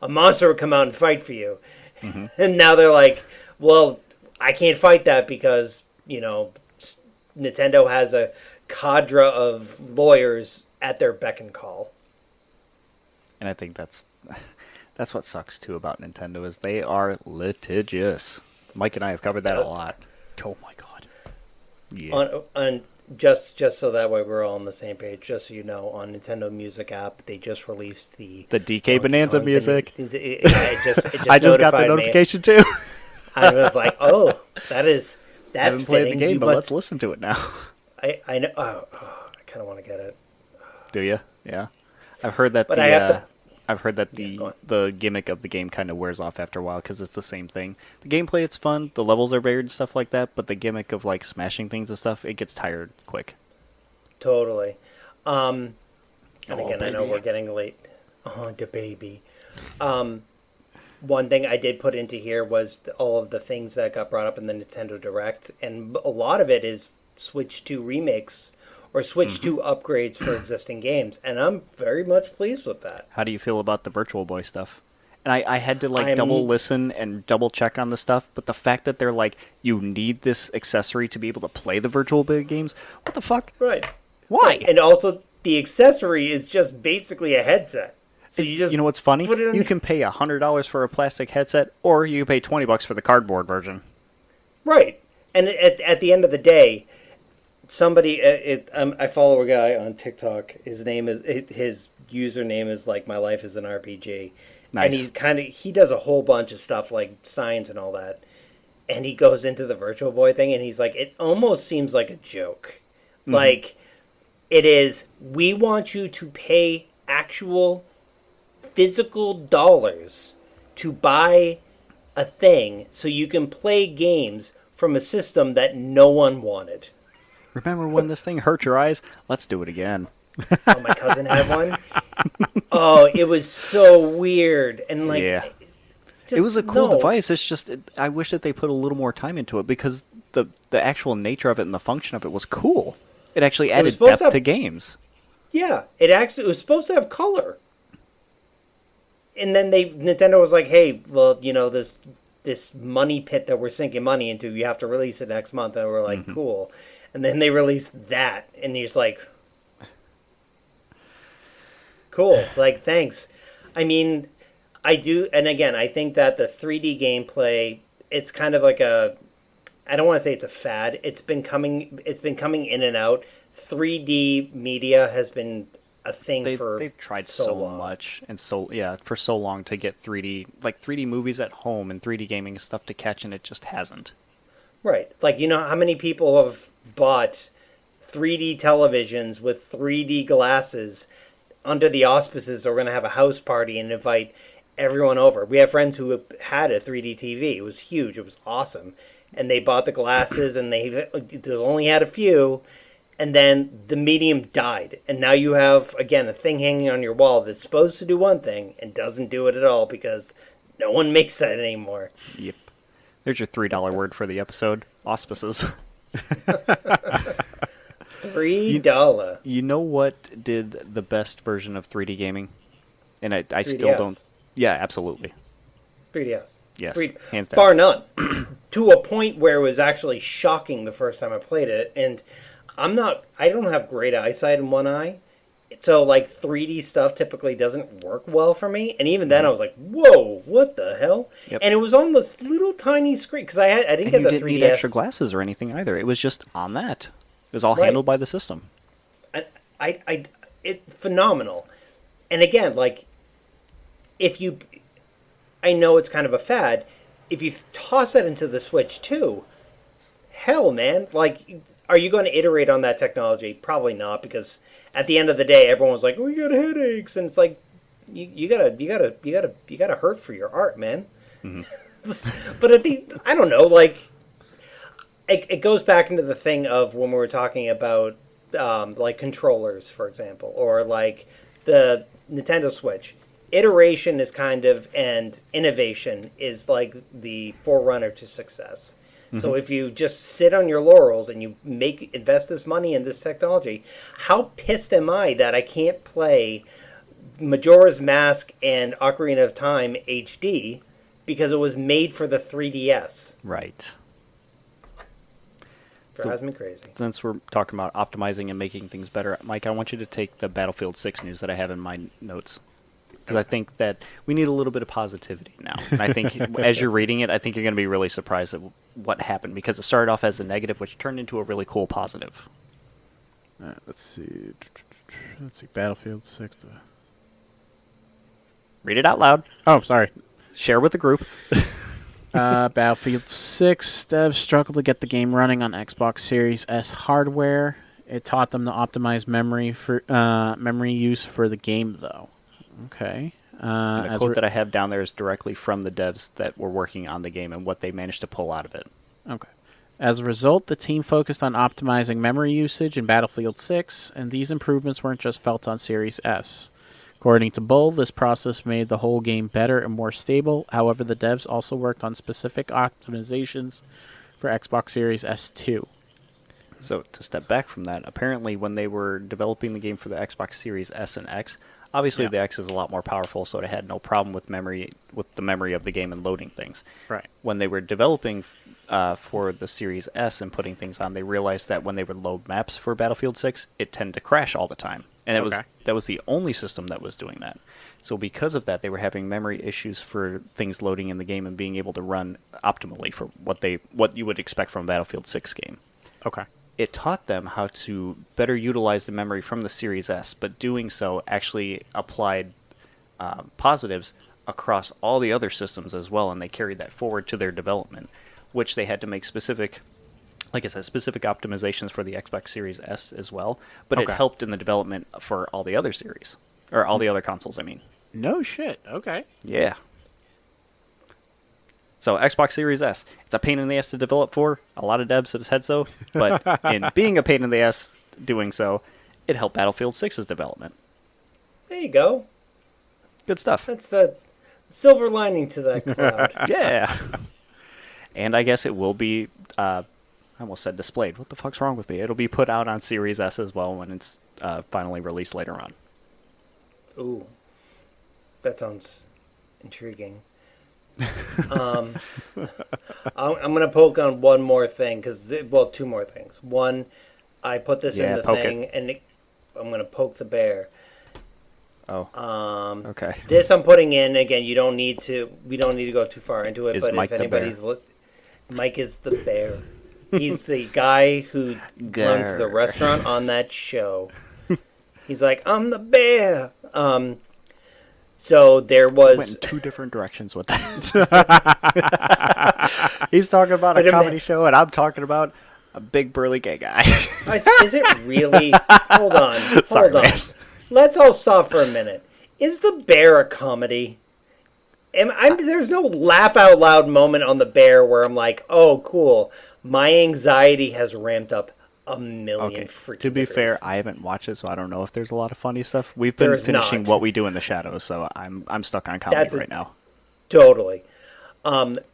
a monster would come out and fight for you." Mm-hmm. And now they're like, "Well, I can't fight that because Nintendo has a cadre of lawyers at their beck and call." And I think that's That's what sucks too about Nintendo is they are litigious. Mike and I have covered that a lot. Oh my god. Yeah. On just so that way we're all on the same page. Just so you know, on Nintendo Music app, they just released the DK Donkey Bonanza Kong music. It just I just got the notified me. notification too. I was like, oh, that's I haven't played the fitting. game, You but must- let's listen to it now. I know. I kind of want to get it. Do you? Yeah. I've heard that But I have to- I've heard that Yeah, go on. the gimmick of the game kind of wears off after a while because it's the same thing. The gameplay, it's fun. The levels are varied and stuff like that. But the gimmick of like smashing things and stuff, it gets tired quick. Totally. And Oh, again, I know baby. we're getting late. Oh, the baby. One thing I did put into here was all of the things that got brought up in the Nintendo Direct, and a lot of it is Switch 2 remakes or Switch 2 upgrades for existing games, and I'm very much pleased with that. How do you feel about the Virtual Boy stuff? And I had to like I'm- double listen and double check on the stuff, but the fact that they're like, you need this accessory to be able to play the Virtual Boy games, what the fuck? Right. Why? And also, the accessory is just basically a headset. So you just You know what's funny? put it on You can pay $100 for a plastic headset, or you can pay $20 for the cardboard version. Right. And at the end of the day, somebody, I follow a guy on TikTok. His username is like My Life is an RPG. Nice. And he does a whole bunch of stuff like science and all that. And he goes into the Virtual Boy thing and he's like, it almost seems like a joke. Mm-hmm. Like, it is, we want you to pay actual physical dollars to buy a thing so you can play games from a system that no one wanted. Remember when this thing hurt your eyes? Let's do it again. Oh, my cousin had one. Oh, it was so weird. And like, Yeah. just, It was a cool no. device. It's just I wish that they put a little more time into it because the actual nature of it and the function of it was cool. It actually added supposed depth to have- to games. Yeah, it was supposed to have color. And then Nintendo was like, hey, well, you know, this money pit that we're sinking money into, you have to release it next month. And we're like, cool. And then they released that, and you're just like, cool, like, thanks. I mean, I do, and again, I think that the 3D gameplay, it's kind of like I don't want to say it's a fad. It's been coming in and out. 3D media has been a thing They've tried so long. much and for so long to get 3D movies at home and 3D gaming stuff to catch, and it just hasn't. Right. Like, you know how many people have bought 3D televisions with 3D glasses under the auspices we're going to have a house party and invite everyone over. We have friends who had a 3D TV. It was huge. It was awesome. And they bought the glasses and they only had a few. And then the medium died. And now you have, again, a thing hanging on your wall that's supposed to do one thing and doesn't do it at all because no one makes that anymore. Yep. There's your $3 word for the episode. Auspices. $3. You know what did the best version of 3D gaming? And I 3DS. still don't... Yeah, absolutely. 3DS. Yes, 3D. hands down. Bar none. To a point where it was actually shocking the first time I played it. And I don't have great eyesight in one eye. So, like, 3D stuff typically doesn't work well for me. And even then, I was like, whoa, what the hell? Yep. And it was on this little tiny screen. Because I didn't And get you the didn't 3DS. need extra glasses or anything either. It was just on that. It was all Right. handled by the system. It phenomenal. And again, like, I know it's kind of a fad. If you toss that into the Switch too, hell, man, like, are you going to iterate on that technology? Probably not, because at the end of the day, everyone was like, "We got headaches," and it's like, you gotta hurt for your art, man. But I don't know, like, it goes back into the thing of when we were talking about like controllers, for example, or like the Nintendo Switch. Iteration is kind of, and innovation is like the forerunner to success. So if you just sit on your laurels and you invest this money in this technology, how pissed am I that I can't play Majora's Mask and Ocarina of Time HD because it was made for the 3DS? Right. Drives me crazy. Since we're talking about optimizing and making things better, Mike, I want you to take the Battlefield 6 news that I have in my notes. because I think that we need a little bit of positivity now. And I think as you're reading it, I think you're going to be really surprised at what happened, because it started off as a negative, which turned into a really cool positive. Let's see. Battlefield 6. Read it out loud. Oh, sorry. Share with the group. Battlefield 6 devs struggled to get the game running on Xbox Series S hardware. It taught them to optimize memory use for the game, though. Okay. The quote that I have down there is directly from the devs that were working on the game and what they managed to pull out of it. Okay. As a result, the team focused on optimizing memory usage in Battlefield 6, and these improvements weren't just felt on Series S. According to Bull, this process made the whole game better and more stable. However, the devs also worked on specific optimizations for Xbox Series S2. So, to step back from that, apparently when they were developing the game for the Xbox Series S and X, obviously the X is a lot more powerful, so it had no problem with the memory of the game and loading things. Right. When they were developing for the Series S and putting things on, they realized that when they would load maps for Battlefield 6, it tended to crash all the time. And that was the only system that was doing that. So because of that, they were having memory issues for things loading in the game and being able to run optimally for what you would expect from a Battlefield 6 game. Okay. It taught them how to better utilize the memory from the Series S, but doing so actually applied positives across all the other systems as well, and they carried that forward to their development, which they had to make specific optimizations for the Xbox Series S as well, but it helped in the development for all the other series, or all the other consoles, I mean. No shit. Okay. Yeah. So Xbox Series S, it's a pain in the ass to develop for. A lot of devs have said so, but in being a pain in the ass doing so, it helped Battlefield 6's development. There you go. Good stuff. That's the silver lining to that cloud. Yeah. And I guess it will be, I almost said displayed. What the fuck's wrong with me? It'll be put out on Series S as well when it's finally released later on. Ooh. That sounds intriguing. I'm going to poke on one more thing, two more things. One, I put this in the thing, and I'm going to poke the bear. Oh. Okay. This I'm putting in again. We don't need to go too far into it. But Mike if anybody's, Mike is the bear. He's the guy who runs the restaurant on that show. He's like, I'm the bear. So there was... Went in two different directions with that. He's talking about a comedy show, and I'm talking about a big burly gay guy. Is it really? Hold on. Man. Let's all stop for a minute. Is the bear a comedy? There's no laugh out loud moment on the bear where I'm like, oh, cool. My anxiety has ramped up a million freaking To be degrees. fair, I haven't watched it, so I don't know if there's a lot of funny stuff. We've been finishing What We Do in the Shadows, so I'm stuck on comedy right now. Totally.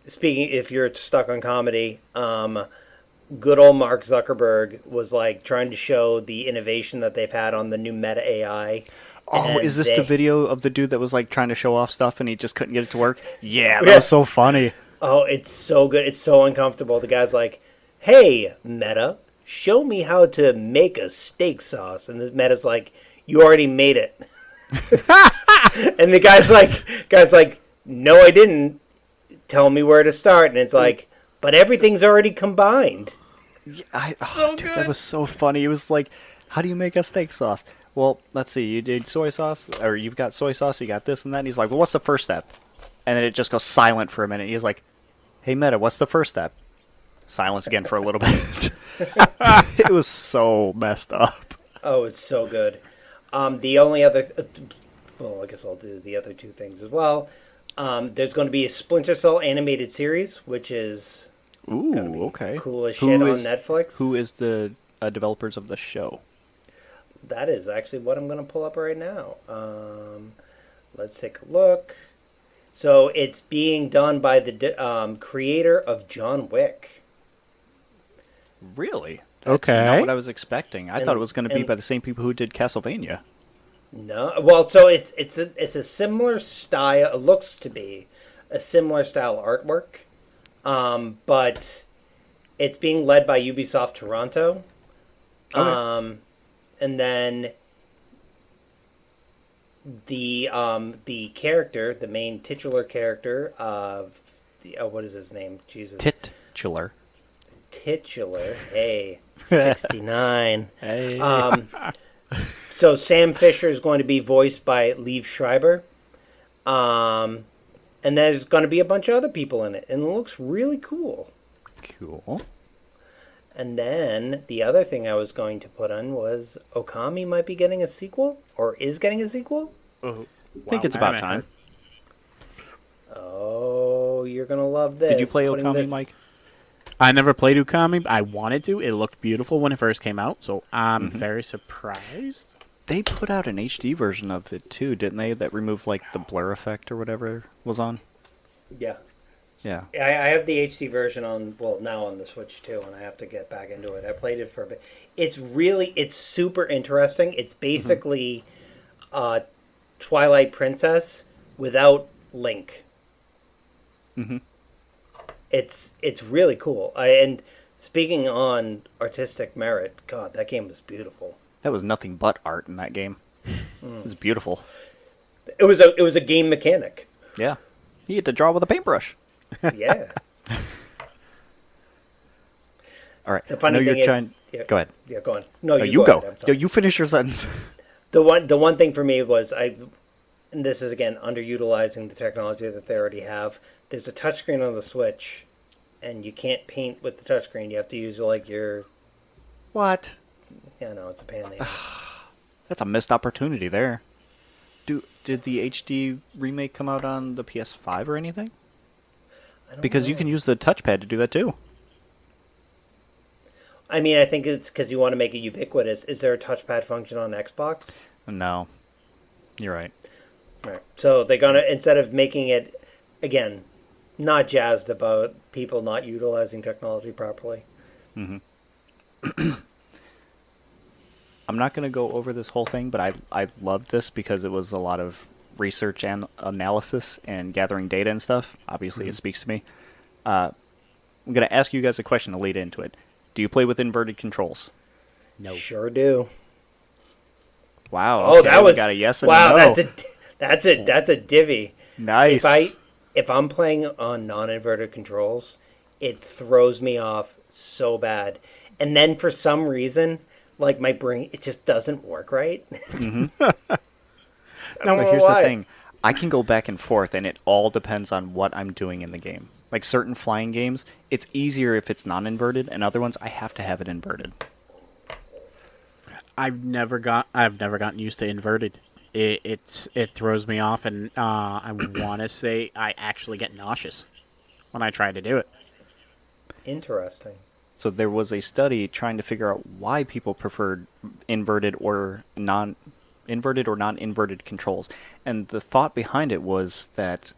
Speaking, if you're stuck on comedy, good old Mark Zuckerberg was like trying to show the innovation that they've had on the new Meta AI. Oh, is this the video of the dude that was like trying to show off stuff and he just couldn't get it to work? Yeah, that was so funny. Oh, it's so good. It's so uncomfortable. The guy's like, hey, Meta, show me how to make a steak sauce. And the Meta's like, you already made it. And the guy's like, no, I didn't. Tell me where to start. And it's like, but everything's already combined. Yeah, dude, that was so funny. It was like, how do you make a steak sauce? Well, let's see. You did soy sauce, or you've got soy sauce, you got this and that. And he's like, well, what's the first step? And then it just goes silent for a minute. He's like, hey, Meta, what's the first step? Silence again for a little bit. It was so messed up. Oh, it's so good. The only other... well, I guess I'll do the other two things as well. There's going to be a Splinter Cell animated series, which is... Ooh, okay. Cool as shit on Netflix. Who is the developers of the show? That is actually what I'm going to pull up right now. Let's take a look. So it's being done by the creator of John Wick. Really? That's not what I was expecting. I thought it was going to be by the same people who did Castlevania. No, well, so it's a similar style. It looks to be a similar style artwork, but it's being led by Ubisoft Toronto. Okay. And then the character, the main titular character of the what is his name? Jesus. Titular. Titular. Hey, 69. Hey. So Sam Fisher is going to be voiced by Liev Schreiber. And there's going to be a bunch of other people in it, and it looks really cool. Cool. And then the other thing I was going to put on was Okami might be getting a sequel, or is getting a sequel. I think it's about time. Oh, you're going to love this. Did you play Putting Okami, this- Mike? I never played Ukami. I wanted to. It looked beautiful when it first came out, so I'm very surprised. They put out an HD version of it too, didn't they? That removed like the blur effect or whatever was on. Yeah. Yeah. I have the HD version now on the Switch too, and I have to get back into it. I played it for a bit. It's super interesting. It's basically Twilight Princess without Link. Mm-hmm. It's really cool. And speaking on artistic merit, God, that game was beautiful. That was nothing but art in that game. It was beautiful. It was a game mechanic. Yeah. You get to draw with a paintbrush. Yeah. All right. The funny I know thing you're trying... is, yeah, Go ahead. Yeah, go on. No, You go. go. Ahead, I'm sorry. No, you finish your sentence. The one thing for me was and this is again underutilizing the technology that they already have. There's a touchscreen on the Switch, and you can't paint with the touchscreen. You have to use like your. What? Yeah, no, it's a pain in the ass. That's a missed opportunity there. Did the HD remake come out on the PS5 or anything? I don't Because you know. can use the touchpad to do that too. I mean, I think it's because you want to make it ubiquitous. Is there a touchpad function on Xbox? No. You're right. Right. So they're gonna, instead of making it, again, not jazzed about people not utilizing technology properly. I'm not going to go over this whole thing, but I loved this because it was a lot of research and analysis and gathering data and stuff. Obviously, it speaks to me. I'm going to ask you guys a question to lead into it. Do you play with inverted controls? No. Sure do. Wow. Oh, okay, that was we got a yes and wow. a no. That's a divvy. Nice. If I'm playing on non-inverted controls, it throws me off so bad, and then for some reason, like my brain, it just doesn't work right. So here's the thing. I can go back and forth, and it all depends on what I'm doing in the game. Like certain flying games, it's easier if it's non-inverted, and other ones I have to have it inverted. I've never gotten used to inverted. It throws me off, and I want to say I actually get nauseous when I try to do it. Interesting. So there was a study trying to figure out why people preferred inverted or non-inverted controls. And the thought behind it was that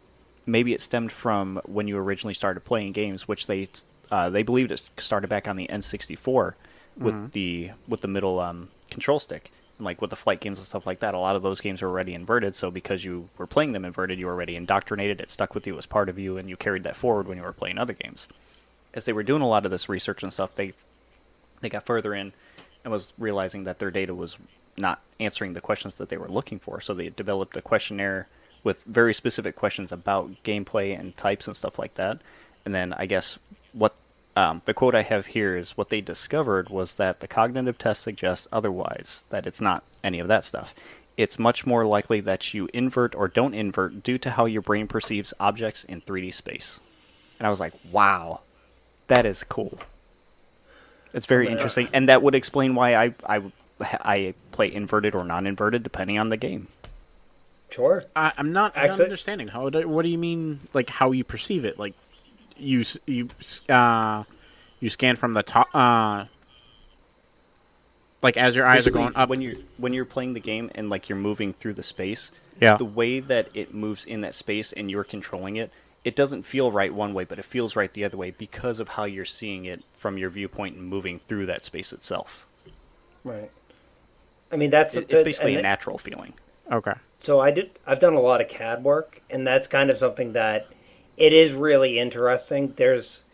maybe it stemmed from when you originally started playing games, which they believed it started back on the N64 with the middle control stick. And like with the flight games and stuff like that, a lot of those games were already inverted, so because you were playing them inverted, you were already indoctrinated, it stuck with you as part of you, and you carried that forward when you were playing other games. As they were doing a lot of this research and stuff, they got further in and was realizing that their data was not answering the questions that they were looking for. So they developed a questionnaire with very specific questions about gameplay and types and stuff like that. And then I guess what the quote I have here is what they discovered was that the cognitive test suggests otherwise, that it's not any of that stuff. It's much more likely that you invert or don't invert due to how your brain perceives objects in 3D space. And I was like, wow. That is cool. It's very interesting, and that would explain why I play inverted or non-inverted depending on the game. Sure. I'm not Actually- understanding. What do you mean? Like how you perceive it? Like you scan from the top. Like as your eyes are going up. When you're playing the game and like you're moving through the space. Yeah. The way that it moves in that space and you're controlling it, it doesn't feel right one way, but it feels right the other way because of how you're seeing it from your viewpoint and moving through that space itself. Right. I mean, that's It's basically a natural feeling. Okay. So I've done a lot of CAD work, and that's kind of something that it is really interesting. There's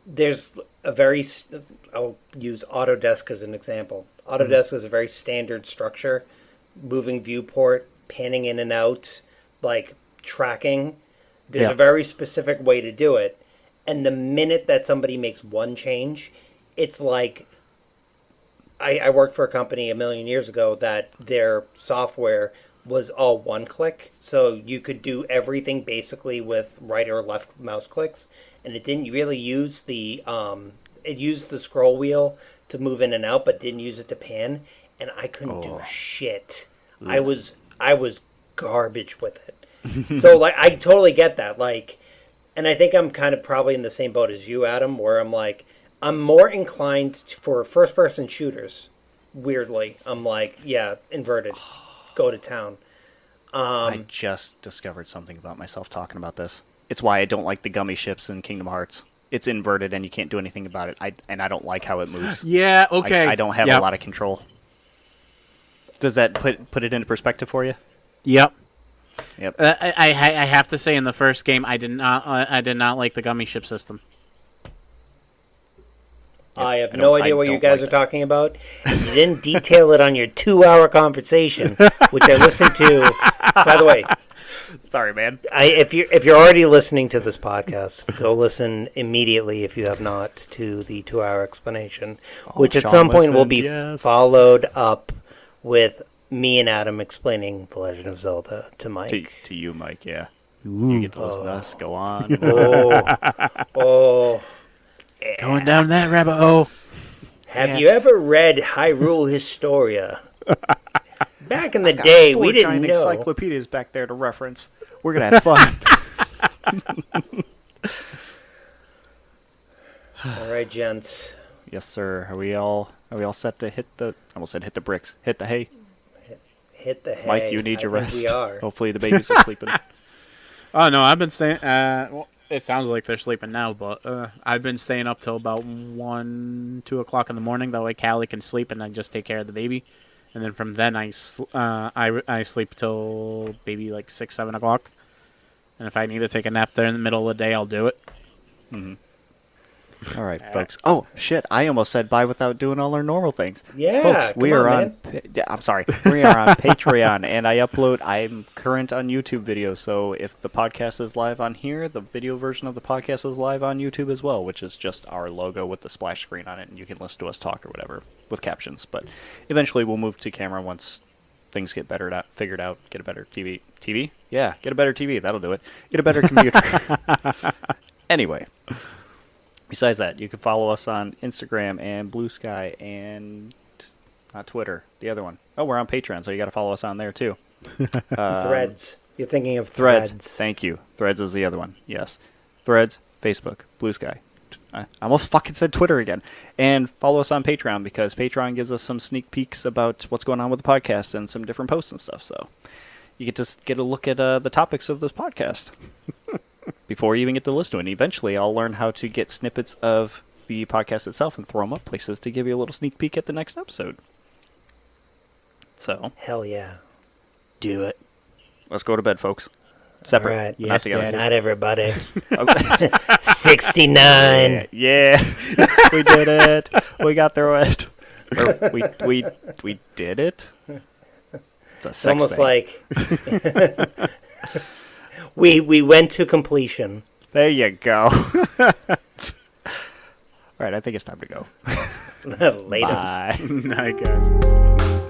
a very, I'll use Autodesk as an example. Autodesk is a very standard structure moving viewport, panning in and out, like tracking. There's Yeah. a very specific way to do it. And the minute that somebody makes one change, it's like I worked for a company a million years ago that their software was all one click. So you could do everything basically with right or left mouse clicks. And it didn't really use it used the scroll wheel to move in and out, but didn't use it to pan. And I couldn't do shit. I was garbage with it. So like I totally get that. Like, and I think I'm kind of probably in the same boat as you, Adam, where I'm like, I'm more inclined for first-person shooters. Weirdly, I'm like, yeah, inverted, go to town. I just discovered something about myself talking about this. It's why I don't like the gummy ships in Kingdom Hearts. It's inverted, and you can't do anything about it. I don't like how it moves. Yeah, okay. I don't have a lot of control. Does that put it into perspective for you? Yep. Yep. I have to say, in the first game, I did not like the gummy ship system. I have no idea what you guys are that. talking about. You didn't detail it on your 2-hour conversation, which I listened to. By the way, Sorry, man. if you're already listening to this podcast, go listen immediately if you have not to the 2-hour explanation, which at John some point will listened, be yes. followed up with me and Adam explaining The Legend of Zelda to Mike. To you, Mike, yeah. You get to listen to us. Go on. Oh. Going down that rabbit hole. Have you ever read Hyrule Historia? Back in the day, we didn't know. Encyclopedias back there to reference. We're going to have fun. All right, gents. Yes, sir. Are we all set to hit the... I almost said hit the bricks. Hit the hay. Hit the hay. Mike, you need your I think rest. We are. Hopefully the babies are sleeping. Oh no, I've been staying. Well, it sounds like they're sleeping now, but I've been staying up till about 1, 2 o'clock in the morning. That way, Callie can sleep, and I just take care of the baby. And then from then, I sleep till maybe like 6, 7 o'clock. And if I need to take a nap there in the middle of the day, I'll do it. All right, folks. Oh, shit. I almost said bye without doing all our normal things. Yeah, folks, we come are on, on... I'm sorry. We are on Patreon, and I'm current on YouTube videos, so if the podcast is live on here, the video version of the podcast is live on YouTube as well, which is just our logo with the splash screen on it, and you can listen to us talk or whatever with captions. But eventually we'll move to camera once things get figured out, get a better TV. TV? Yeah, get a better TV. That'll do it. Get a better computer. Anyway. Besides that, you can follow us on Instagram and Blue Sky and not Twitter, the other one. Oh, we're on Patreon, so you got to follow us on there too. Threads. You're thinking of Threads. Threads. Thank you. Threads is the other one. Yes. Threads, Facebook, Blue Sky. I almost fucking said Twitter again. And follow us on Patreon because Patreon gives us some sneak peeks about what's going on with the podcast and some different posts and stuff. So you get to get a look at the topics of this podcast. Before you even get to listen to it. And eventually, I'll learn how to get snippets of the podcast itself and throw them up places to give you a little sneak peek at the next episode. So, Hell yeah. Do it. let's go to bed, folks. Separate, All right. not Yes, together. Daddy. Not everybody. Okay. 69. Yeah, we did it. We got through it. Or we did it. It's a It's sex almost thing. like we went to completion. There you go. All right, I think it's time to go. Later. Bye. Night, guys.